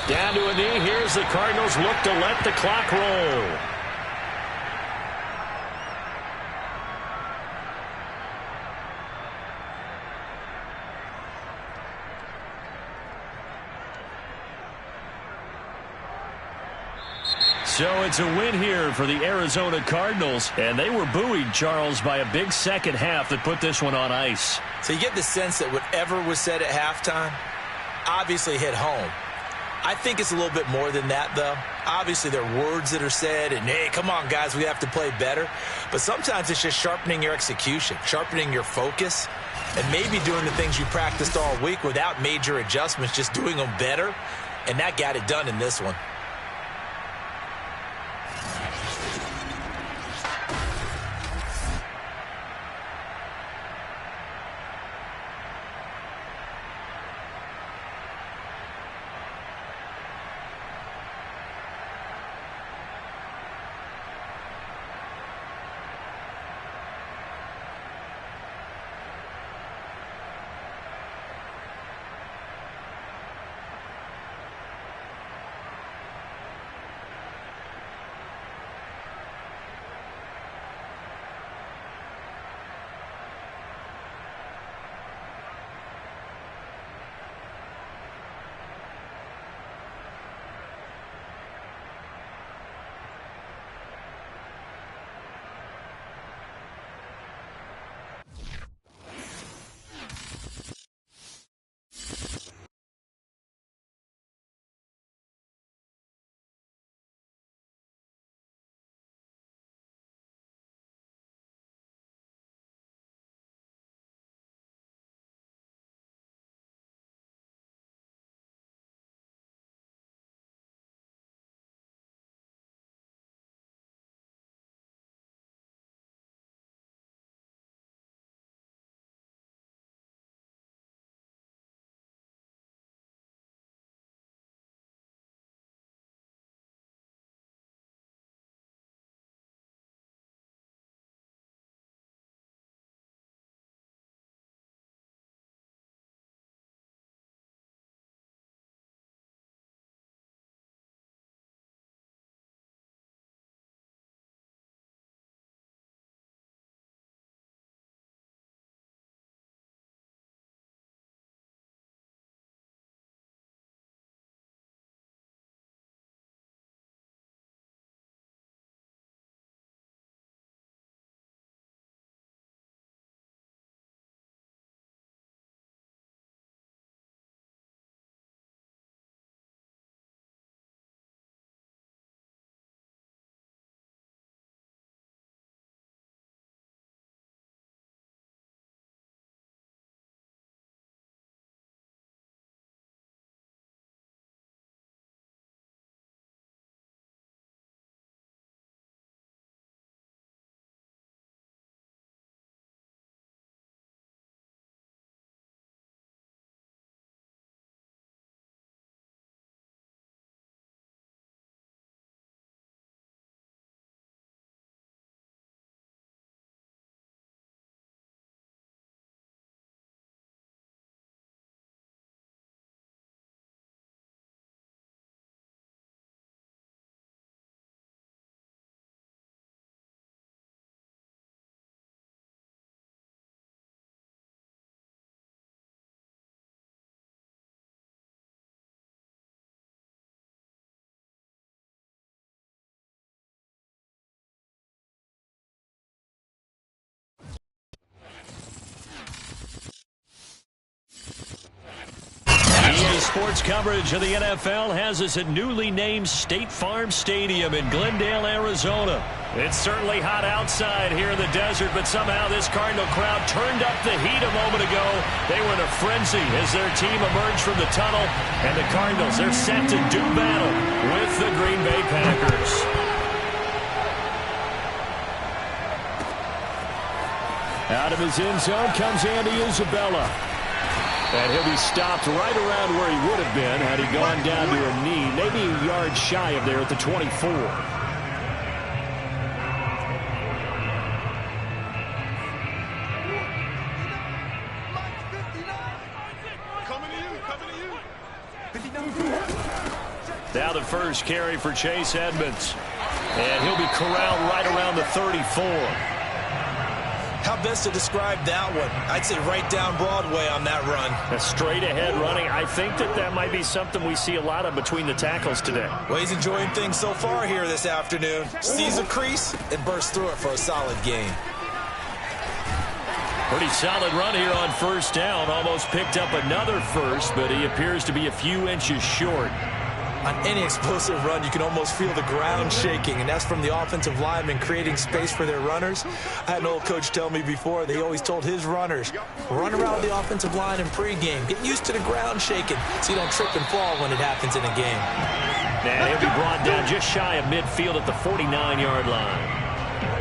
Down to a knee. Here's the Cardinals look to let the clock roll. So it's a win here for the Arizona Cardinals, and they were buoyed, Charles, by a big second half that put this one on ice. So you get the sense that whatever was said at halftime obviously hit home. I think it's a little bit more than that, though. Obviously, there are words that are said, and, hey, come on, guys, we have to play better. But sometimes it's just sharpening your execution, sharpening your focus, and maybe doing the things you practiced all week without major adjustments, just doing them better. And that got it done in this one. Sports coverage of the NFL has us at newly named State Farm Stadium in Glendale, Arizona. It's certainly hot outside here in the desert, but somehow this Cardinal crowd turned up the heat a moment ago. They were in a frenzy as their team emerged from the tunnel, and the Cardinals, they're set to do battle with the Green Bay Packers. Out of his end zone comes Andy Isabella. And he'll be stopped right around where he would have been had he gone down to a knee, maybe a yard shy of there at the 24. Now the first carry for Chase Edmonds. And he'll be corralled right around the 34. How best to describe that one. I'd say right down Broadway on that run. A straight ahead running. I think that might be something we see a lot of between the tackles today. Well, he's enjoying things so far here this afternoon. Sees a crease and bursts through it for a solid gain. Pretty solid run here on first down. Almost picked up another first, but he appears to be a few inches short. On any explosive run, you can almost feel the ground shaking, and that's from the offensive linemen creating space for their runners. I had an old coach tell me before, they always told his runners, run around the offensive line in pregame. Get used to the ground shaking so you don't trip and fall when it happens in a game. And he'll be brought down just shy of midfield at the 49-yard line.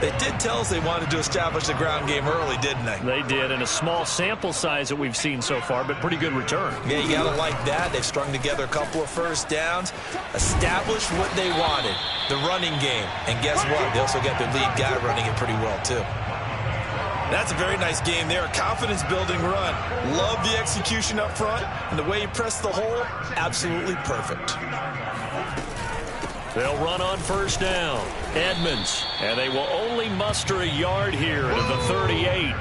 They did tell us they wanted to establish the ground game early, didn't they? They did, and a small sample size that we've seen so far, but pretty good return. Yeah, you got to like that. They've strung together a couple of first downs, established what they wanted, the running game. And guess what? They also got their lead guy running it pretty well, too. That's a very nice game there. A confidence-building run. Love the execution up front, and the way he pressed the hole, absolutely perfect. They'll run on first down. Edmonds, and they will only muster a yard here to the 38.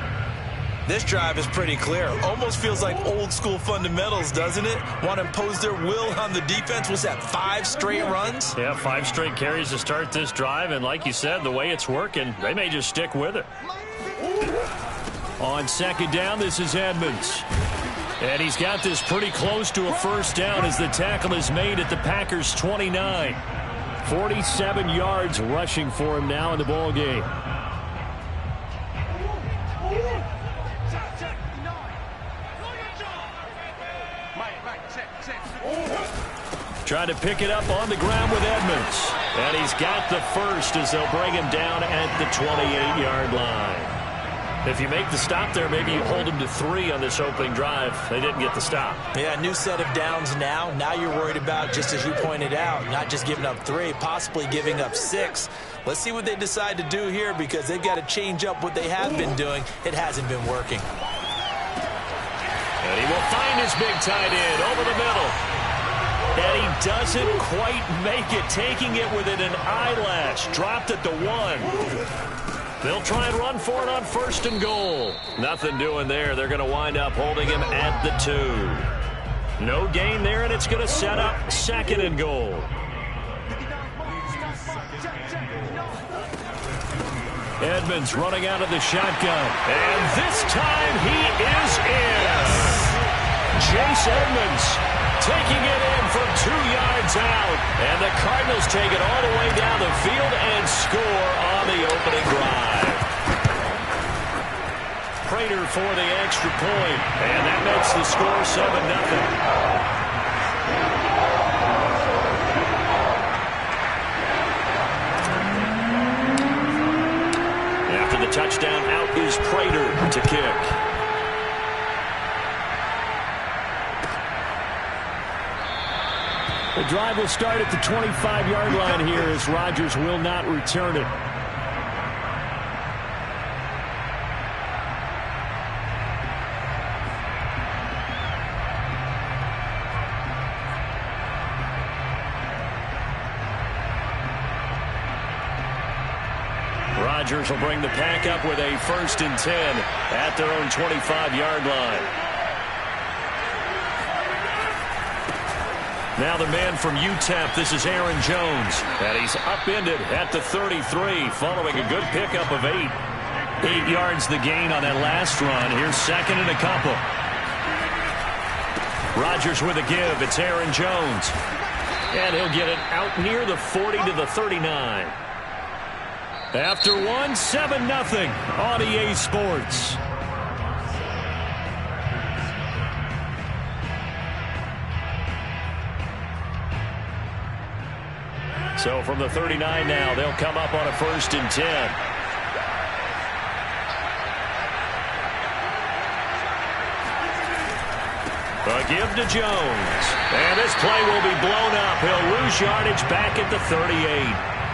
This drive is pretty clear. Almost feels like old-school fundamentals, doesn't it? Want to impose their will on the defense. Was that 5 straight runs? Yeah, 5 straight carries to start this drive, and like you said, the way it's working, they may just stick with it. On second down, this is Edmonds. And he's got this pretty close to a first down as the tackle is made at the Packers' 29. 47 yards rushing for him now in the ball game. Trying to pick it up on the ground with Edmonds. And he's got the first as they'll bring him down at the 28-yard line. If you make the stop there, maybe you hold them to 3 on this opening drive. They didn't get the stop. Yeah, new set of downs now. Now you're worried about, just as you pointed out, not just giving up 3, possibly giving up 6. Let's see what they decide to do here because they've got to change up what they have been doing. It hasn't been working. And he will find his big tight end over the middle. And he doesn't quite make it, taking it within an eyelash. Dropped at the 1. They'll try and run for it on first and goal. Nothing doing there. They're going to wind up holding him at the 2. No gain there, and it's going to set up second and goal. Edmonds running out of the shotgun. And this time he is in. Chase Edmonds taking it in from 2 yards out. And the Cardinals take it all the way down the field and score on the opening drive. Prater for the extra point. And that makes the score 7-0. After the touchdown, out is Prater to kick. The drive will start at the 25-yard line here as Rodgers will not return it. Rodgers will bring the pack up with a 1st and 10 at their own 25-yard line. Now the man from UTEP, this is Aaron Jones. And he's upended at the 33 following a good pickup of 8. 8 yards the gain on that last run. Here's second and a couple. Rodgers with a give. It's Aaron Jones. And he'll get it out near the 40 to the 39. After 1, 7-0 on EA Sports. So from the 39 now, they'll come up on a 1st and 10. A give to Jones. And this play will be blown up. He'll lose yardage back at the 38.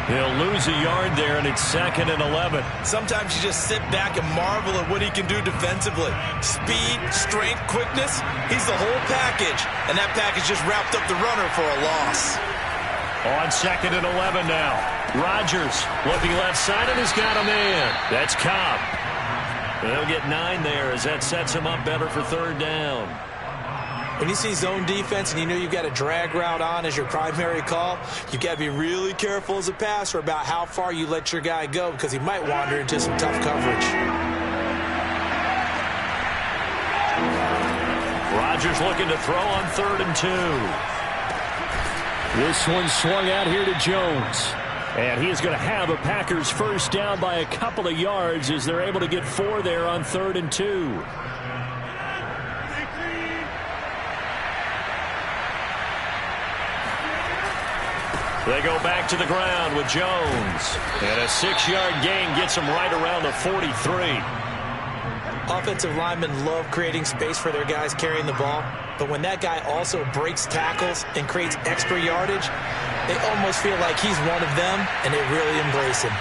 He'll lose a yard there, and it's 2nd and 11. Sometimes you just sit back and marvel at what he can do defensively. Speed, strength, quickness, he's the whole package. And that package just wrapped up the runner for a loss. On 2nd and 11 now. Rodgers looking left side, and he's got a man. That's Cobb. They'll get 9 there as that sets him up better for third down. When you see zone defense and you know you've got a drag route on as your primary call, you've got to be really careful as a passer about how far you let your guy go because he might wander into some tough coverage. Rodgers looking to throw on 3rd and 2. This one swung out here to Jones. And he is going to have a Packers first down by a couple of yards as they're able to get 4 there on 3rd and 2. They go back to the ground with Jones. And a 6-yard gain gets him right around the 43. Offensive linemen love creating space for their guys carrying the ball. But when that guy also breaks tackles and creates extra yardage, they almost feel like he's one of them, and they really embrace him.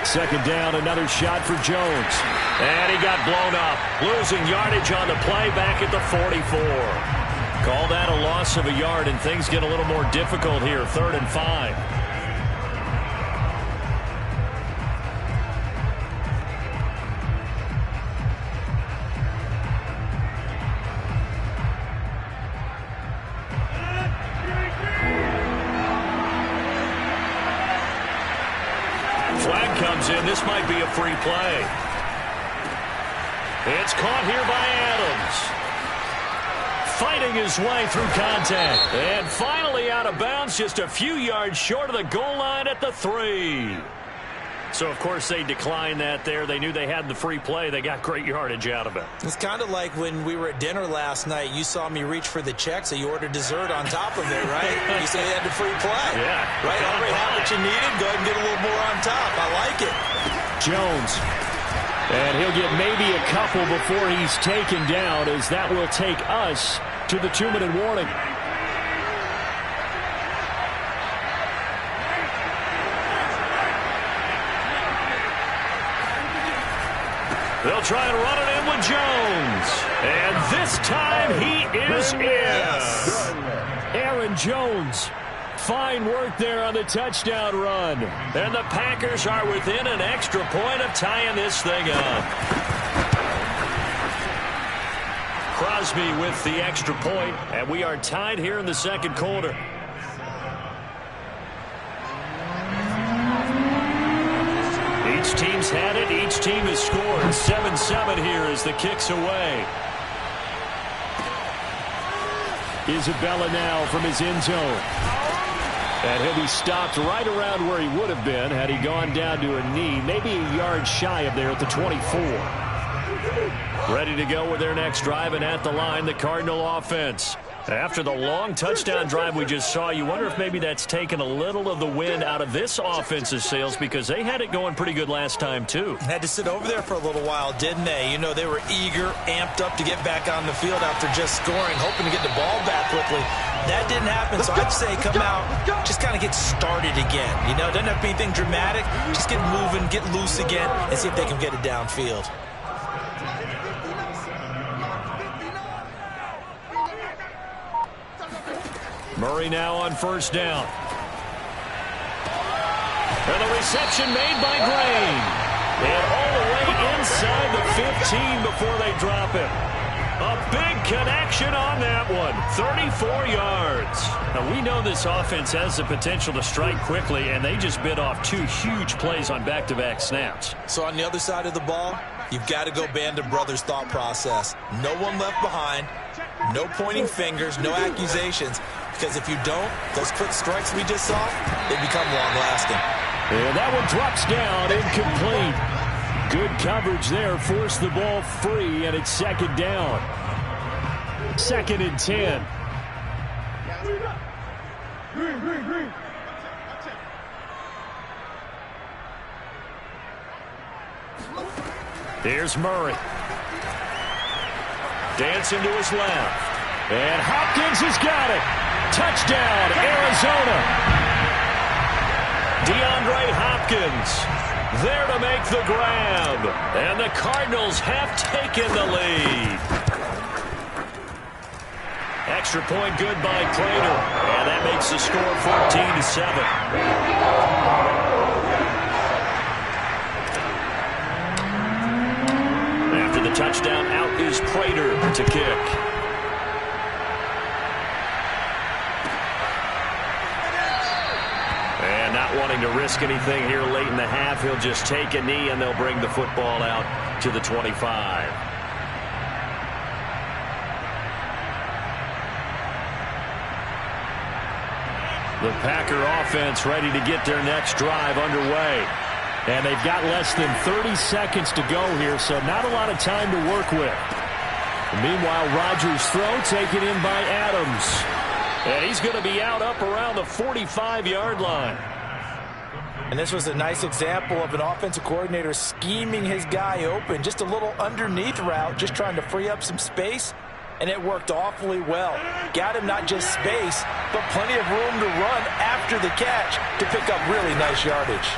Second down, another shot for Jones. And he got blown up. Losing yardage on the play back at the 44. Call that a loss of a yard, and things get a little more difficult here. 3rd and 5. Flag comes in. This might be a free play. It's caught here by Adams. Fighting his way through contact. And finally out of bounds, just a few yards short of the goal line at the 3. So, of course, they declined that there. They knew they had the free play. They got great yardage out of it. It's kind of like when we were at dinner last night. You saw me reach for the check, so you ordered dessert on top of it, right? You said you had the free play. Yeah. Right? Already had what you needed. Go ahead and get a little more on top. I like it. Jones. And he'll get maybe a couple before he's taken down, as that will take us to the 2-minute warning. They'll try and run it in with Jones. And this time he is in. Yes. Aaron Jones. Fine work there on the touchdown run. And the Packers are within an extra point of tying this thing up. Crosby with the extra point, and we are tied here in the second quarter. Each team's had it. Each team has scored. 7-7 here as the kick's away. Isabella now from his end zone. And he'll be stopped right around where he would have been had he gone down to a knee, maybe a yard shy of there at the 24. Ready to go with their next drive, and at the line, the Cardinal offense. After the long touchdown drive we just saw, you wonder if maybe that's taken a little of the wind out of this offense's sails, because they had it going pretty good last time, too. Had to sit over there for a little while, didn't they? You know, they were eager, amped up to get back on the field after just scoring, hoping to get the ball back quickly. That didn't happen, so I'd say come out, just kind of get started again. You know, doesn't have to be anything dramatic. Just get moving, get loose again, and see if they can get it downfield. Murray now on first down. And the reception made by Gray. And all the way inside the 15 before they drop it. A big connection on that one. 34 yards. Now, we know this offense has the potential to strike quickly, and they just bit off 2 huge plays on back-to-back snaps. So on the other side of the ball, you've got to go Band of Brothers thought process. No one left behind. No pointing fingers, no accusations. Because if you don't, those quick strikes we just saw, they become long-lasting. And that one drops down, incomplete. Good coverage there, forced the ball free, and it's second down. 2nd and 10. Here's Murray. Dancing to his left. And Hopkins has got it. Touchdown, Arizona. DeAndre Hopkins there to make the grab. And the Cardinals have taken the lead. Extra point good by Prater. And that makes the score 14-7. after the touchdown. Out is Prater to kick. And not wanting to risk anything here late in the half, he'll just take a knee, and they'll bring the football out to the 25. The Packer offense ready to get their next drive underway. And they've got less than 30 seconds to go here, so not a lot of time to work with. Meanwhile, Rodgers' throw taken in by Adams. And he's going to be out up around the 45-yard line. And this was a nice example of an offensive coordinator scheming his guy open. Just a little underneath route, just trying to free up some space. And it worked awfully well. Got him not just space, but plenty of room to run after the catch to pick up really nice yardage.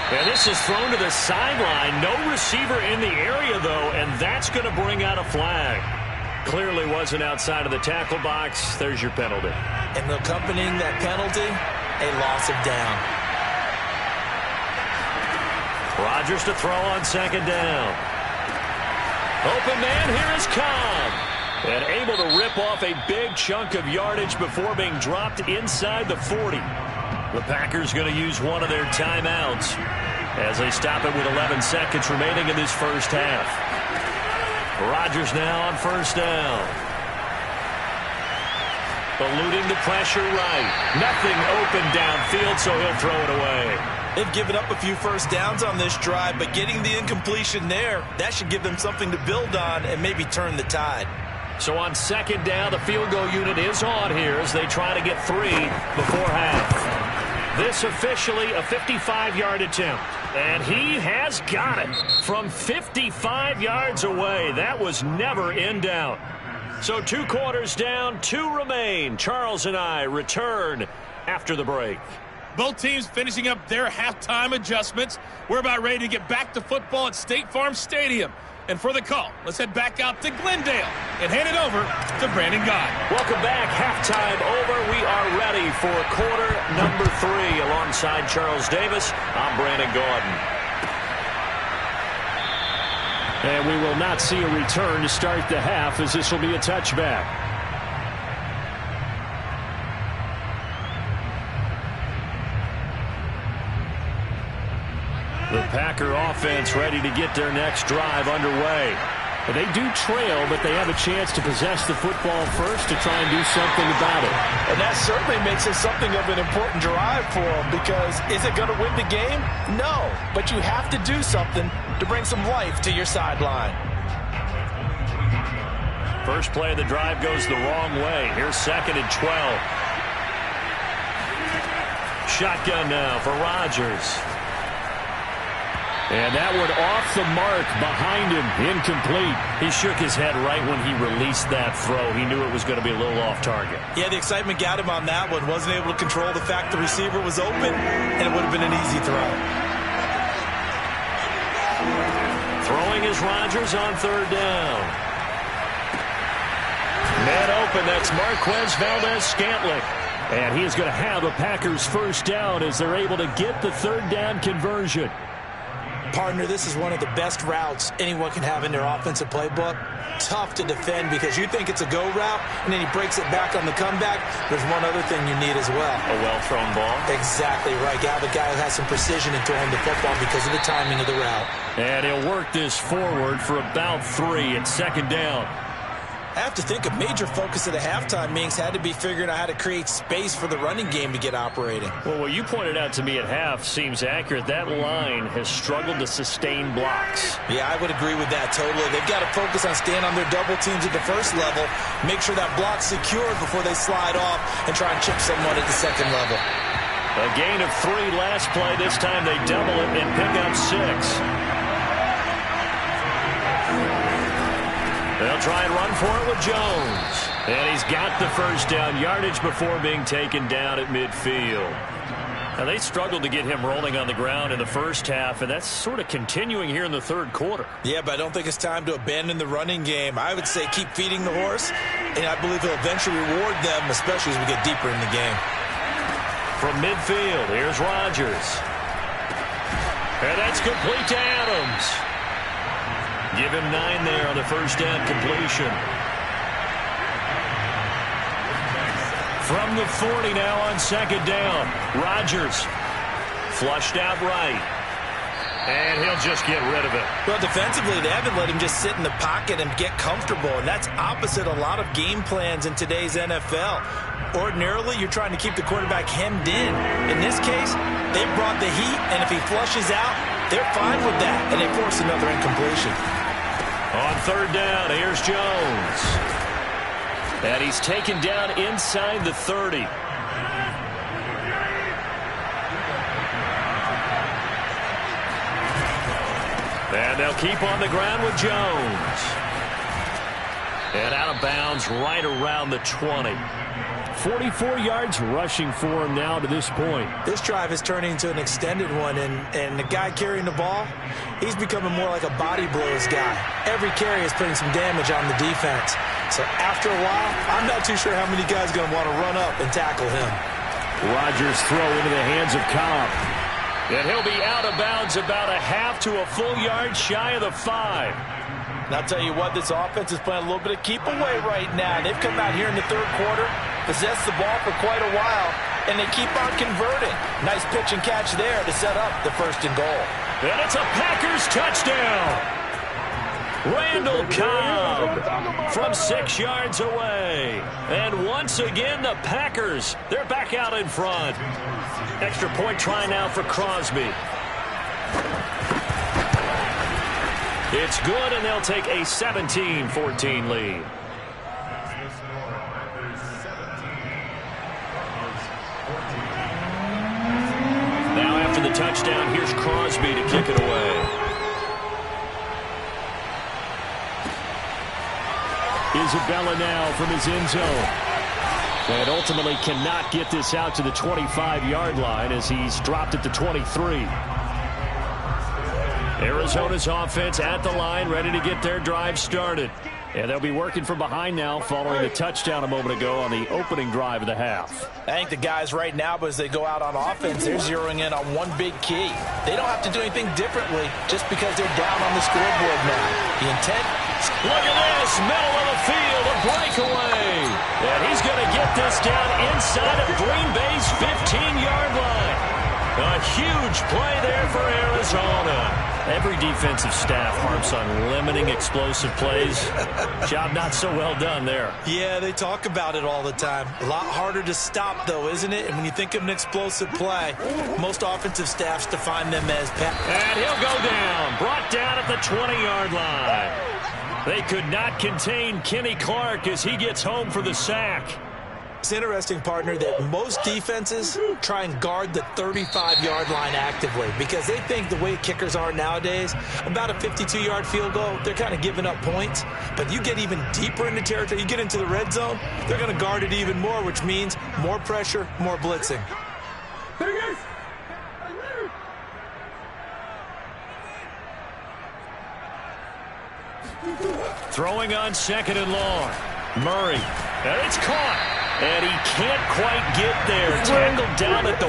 And this is thrown to the sideline. No receiver in the area, though, and that's going to bring out a flag. Clearly wasn't outside of the tackle box. There's your penalty. And accompanying that penalty, a loss of down. Rodgers to throw on second down. Open man, here is Cobb. And able to rip off a big chunk of yardage before being dropped inside the 40. The Packers going to use one of their timeouts as they stop it with 11 seconds remaining in this first half. Rodgers now on first down. Eluding the pressure right. Nothing open downfield, so he'll throw it away. They've given up a few first downs on this drive, but getting the incompletion there, that should give them something to build on and maybe turn the tide. So on second down, the field goal unit is on here as they try to get 3 before half. This officially a 55-yard attempt. And he has got it from 55 yards away. That was never in doubt. So 2 quarters down, 2 remain. Charles and I return after the break. Both teams finishing up their halftime adjustments. We're about ready to get back to football at State Farm Stadium. And for the call, let's head back out to Glendale and hand it over to Brandon Gaudin. Welcome back. Halftime over. We are ready for quarter number 3. Alongside Charles Davis, I'm Brandon Gaudin. And we will not see a return to start the half, as this will be a touchback. The Packer offense ready to get their next drive underway. They do trail, but they have a chance to possess the football first to try and do something about it. And that certainly makes it something of an important drive for them, because is it going to win the game? No, but you have to do something to bring some life to your sideline. First play of the drive goes the wrong way. Here's 2nd and 12. Shotgun now for Rodgers. And that one off the mark behind him, incomplete. He shook his head right when he released that throw. He knew it was going to be a little off target. Yeah, the excitement got him on that one. Wasn't able to control the fact the receiver was open, and it would have been an easy throw. Throwing is Rodgers on 3rd down. Man open, that's Marquez Valdez-Scantling. And he is going to have a Packers first down as they're able to get the 3rd down conversion. Partner, this is one of the best routes anyone can have in their offensive playbook. Tough to defend because you think it's a go route, and then he breaks it back on the comeback. There's one other thing you need as well. A well-thrown ball. Exactly right. You have a guy who has some precision in throwing the football because of the timing of the route. And he'll work this forward for about 3 at 2nd down. I have to think a major focus of the halftime meetings had to be figuring out how to create space for the running game to get operating. Well, what you pointed out to me at half seems accurate. That line has struggled to sustain blocks. Yeah, I would agree with that totally. They've got to focus on staying on their double teams at the first level, make sure that block's secured before they slide off and try and chip someone at the 2nd level. A gain of 3 last play. This time they double it and pick up 6. They'll try and run for it with Jones. And he's got the first down yardage before being taken down at midfield. Now, they struggled to get him rolling on the ground in the first half, and that's sort of continuing here in the 3rd quarter. Yeah, but I don't think it's time to abandon the running game. I would say keep feeding the horse, and I believe he'll eventually reward them, especially as we get deeper in the game. From midfield, here's Rodgers. And that's complete to Adams. Give him 9 there on the first down completion. From the 40 now on second down. Rodgers flushed out right. And he'll just get rid of it. Well, defensively, they haven't let him just sit in the pocket and get comfortable, and that's opposite a lot of game plans in today's NFL. Ordinarily, you're trying to keep the quarterback hemmed in. In this case, they brought the heat, and if he flushes out, they're fine with that, and they force another incompletion. On third down, here's Jones. And he's taken down inside the 30. And they'll keep on the ground with Jones. And out of bounds right around the 20. 44 yards rushing for him now to this point. This drive is turning into an extended one, and the guy carrying the ball, he's becoming more like a body blows guy. Every carry is putting some damage on the defense. So after a while, I'm not too sure how many guys are going to want to run up and tackle him. Rodgers throw into the hands of Cobb. And he'll be out of bounds about a half to a full yard shy of the 5. And I'll tell you what, this offense is playing a little bit of keep away right now. They've come out here in the third quarter, possessed the ball for quite a while, and they keep on converting. Nice pitch and catch there to set up the first and goal. And it's a Packers touchdown. Randall Cobb from 6 yards away. And once again, the Packers, they're back out in front. Extra point try now for Crosby. It's good, and they'll take a 17-14 lead. Now after the touchdown, here's Crosby to kick it away. Isabella now from his end zone. And ultimately cannot get this out to the 25-yard line as he's dropped at the 23. Arizona's offense at the line, ready to get their drive started. And they'll be working from behind now following the touchdown a moment ago on the opening drive of the half. I think the guys right now, as they go out on offense, they're zeroing in on one big key. They don't have to do anything differently just because they're down on the scoreboard now. The intent. Look at this, middle of the field, a breakaway. And he's going to get this down inside of Green Bay's 15-yard line. A huge play there for Arizona. Every defensive staff harps on limiting explosive plays. Job not so well done there. Yeah, they talk about it all the time. A lot harder to stop, though, isn't it? And when you think of an explosive play, most offensive staffs define them as And he'll go down, brought down at the 20-yard line. They could not contain Kenny Clark as he gets home for the sack. It's interesting, partner, that most defenses try and guard the 35-yard line actively because they think the way kickers are nowadays, about a 52-yard field goal, they're kind of giving up points. But you get even deeper into territory, you get into the red zone, they're going to guard it even more, which means more pressure, more blitzing. Throwing on second and long. Murray. And it's caught. And he can't quite get there. Tackled down at the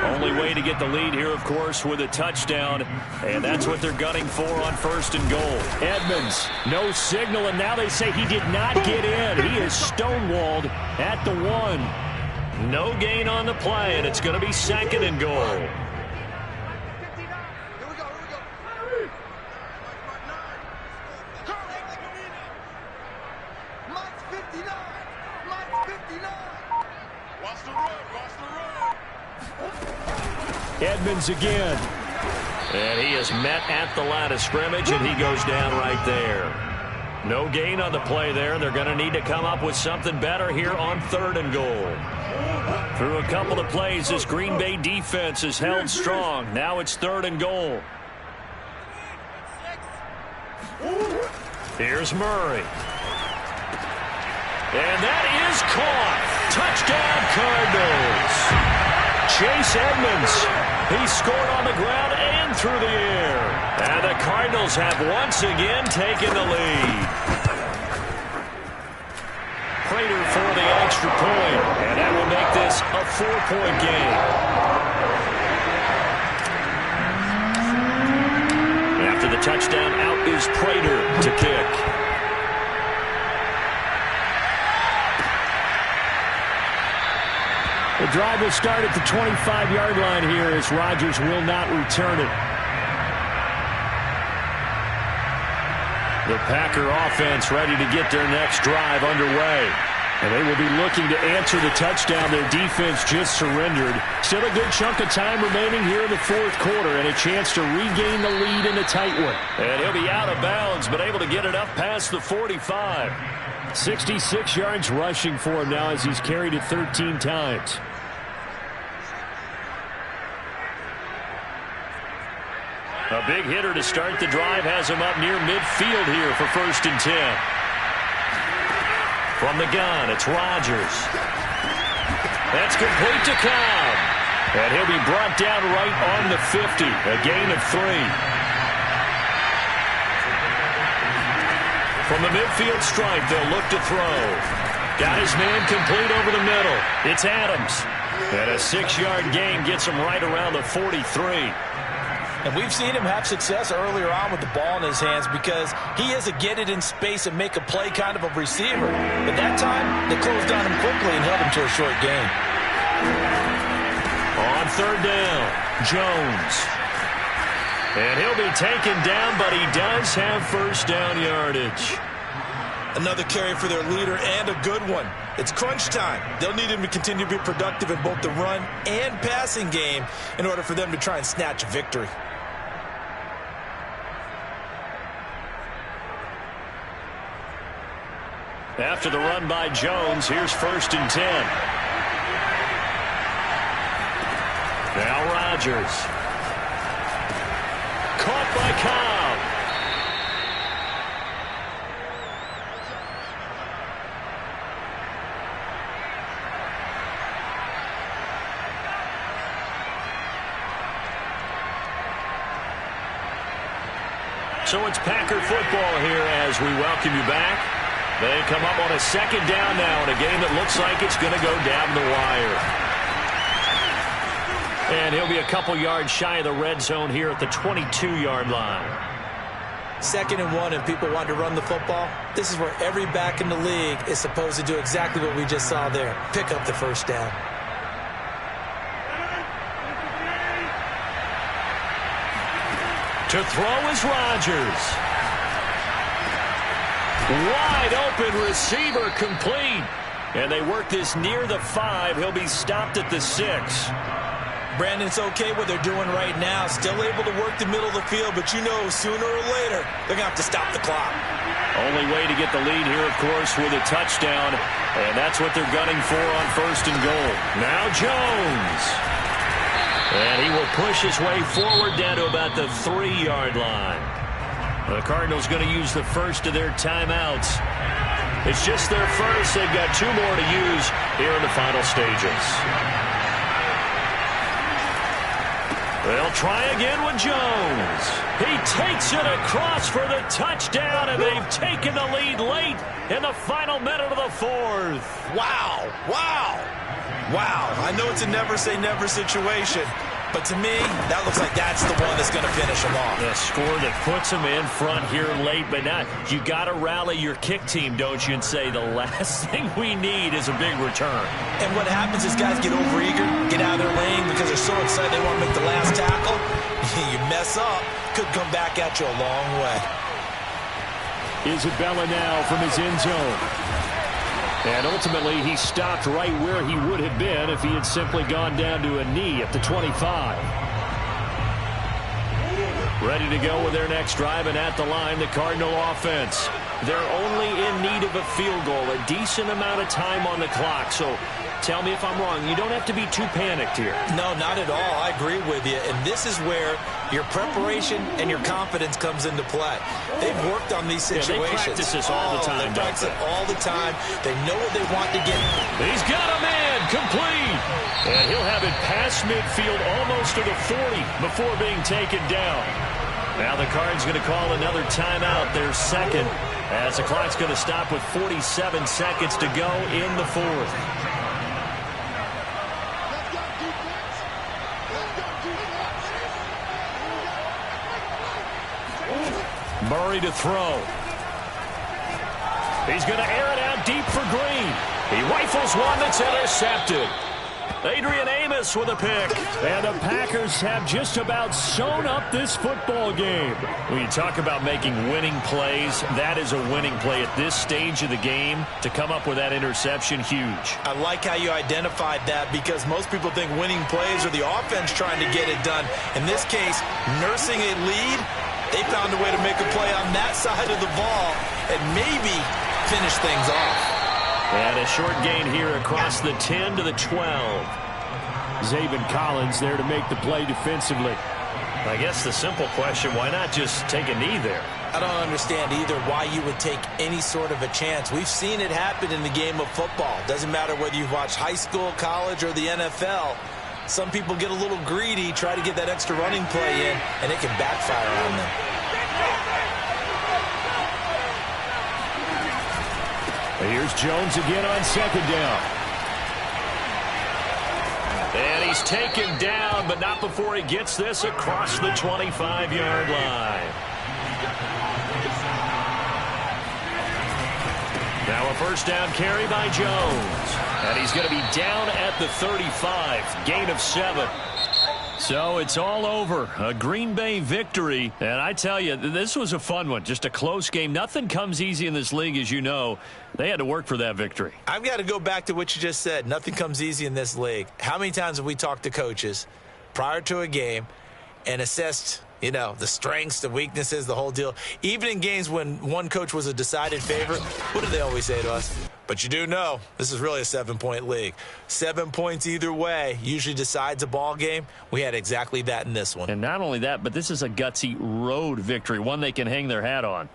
1. Only way to get the lead here, of course, with a touchdown. And that's what they're gunning for on first and goal. Edmonds, no signal, and now they say he did not get in. He is stonewalled at the 1. No gain on the play, and it's going to be second and goal. Edmonds again. And he is met at the line of scrimmage, and he goes down right there. No gain on the play there. They're going to need to come up with something better here on third and goal. Through a couple of plays, this Green Bay defense is held strong. Now it's third and goal. Here's Murray. And that is caught. Touchdown, Cardinals. Chase Edmonds. He scored on the ground and through the air. And the Cardinals have once again taken the lead. Prater for the extra point. And that will make this a 4-point game. the touchdown, out is Prater to kick. The drive will start at the 25-yard line here as Rodgers will not return it. The Packer offense ready to get their next drive underway. And they will be looking to answer the touchdown their defense just surrendered. Still a good chunk of time remaining here in the fourth quarter and a chance to regain the lead in a tight one. And he'll be out of bounds, but able to get it up past the 45. 66 yards rushing for him now as he's carried it 13 times. A big hitter to start the drive has him up near midfield here for 1st and 10. From the gun, it's Rodgers. That's complete to Cobb. And he'll be brought down right on the 50. A gain of 3. From the midfield stripe, they'll look to throw. Got his man complete over the middle. It's Adams. And a 6-yard gain gets him right around the 43. And we've seen him have success earlier on with the ball in his hands because he is a get it in space and make a play kind of a receiver. But that time, they closed on him quickly and held him to a short gain. On 3rd down, Jones. And he'll be taken down, but he does have 1st down yardage. Another carry for their leader and a good one. It's crunch time. They'll need him to continue to be productive in both the run and passing game in order for them to try and snatch a victory. After the run by Jones, here's 1st and 10. Now Rodgers. Caught by Cobb. So it's Packer football here as we welcome you back. They come up on a 2nd down now in a game that looks like it's going to go down the wire. And he'll be a couple yards shy of the red zone here at the 22-yard line. 2nd and 1, and people want to run the football. This is where every back in the league is supposed to do exactly what we just saw there. Pick up the 1st down. To throw is Rodgers. Wide open receiver complete. And they work this near the 5. He'll be stopped at the 6. Brandon, it's okay what they're doing right now. Still able to work the middle of the field, but you know sooner or later they're going to have to stop the clock. Only way to get the lead here, of course, with a touchdown. And that's what they're gunning for on 1st and goal. Now Jones. And he will push his way forward down to about the 3-yard line. The Cardinals going to use the first of their timeouts. It's just their first. They've got 2 more to use here in the final stages. They'll try again with Jones. He takes it across for the touchdown, and they've taken the lead late in the final minute of the 4th. Wow. Wow. Wow. I know it's a never-say-never situation, but to me, that looks like that's the one that's going to finish them off. The score that puts them in front here late, but now you got to rally your kick team, don't you, and say the last thing we need is a big return. And what happens is guys get overeager, get out of their lane because they're so excited they want to make the last tackle. You mess up, could come back at you a long way. Isabella now from his end zone. And ultimately, he stopped right where he would have been if he had simply gone down to a knee at the 25. Ready to go with their next drive, and at the line, the Cardinal offense. They're only in need of a field goal, a decent amount of time on the clock. So tell me if I'm wrong. You don't have to be too panicked here. No, not at all. I agree with you. And this is where your preparation and your confidence comes into play. They've worked on these situations. Yeah, they practice this all the time. They practice it all the time. They know what they want to get. He's got a man complete. And he'll have it past midfield almost to the 40 before being taken down. Now the Cards going to call another timeout, their second, as the clock's going to stop with 47 seconds to go in the 4th. Murray to throw. He's going to air it out deep for Green. He rifles one that's intercepted. Adrian Amos with a pick. And the Packers have just about sewn up this football game. When you talk about making winning plays, that is a winning play at this stage of the game. To come up with that interception, huge. I like how you identified that, because most people think winning plays are the offense trying to get it done. In this case, nursing a lead, they found a way to make a play on that side of the ball and maybe finish things off. And a short gain here across the 10 to the 12. Zaven Collins there to make the play defensively. I guess the simple question, why not just take a knee there? I don't understand either why you would take any sort of a chance. We've seen it happen in the game of football. Doesn't matter whether you've watched high school, college, or the NFL. Some people get a little greedy, try to get that extra running play in, and it can backfire on them. Here's Jones again on second down. And he's taken down, but not before he gets this across the 25-yard line. Now a first down carry by Jones. And he's going to be down at the 35. Gain of 7. So it's all over. A Green Bay victory. And I tell you, this was a fun one. Just a close game. Nothing comes easy in this league, as you know. They had to work for that victory. I've got to go back to what you just said. Nothing comes easy in this league. How many times have we talked to coaches prior to a game and assessed, you know, the strengths, the weaknesses, the whole deal? Even in games when one coach was a decided favorite, what do they always say to us? But you do know this is really a 7-point league. 7 points either way usually decides a ball game. We had exactly that in this one. And not only that, but this is a gutsy road victory, one they can hang their hat on.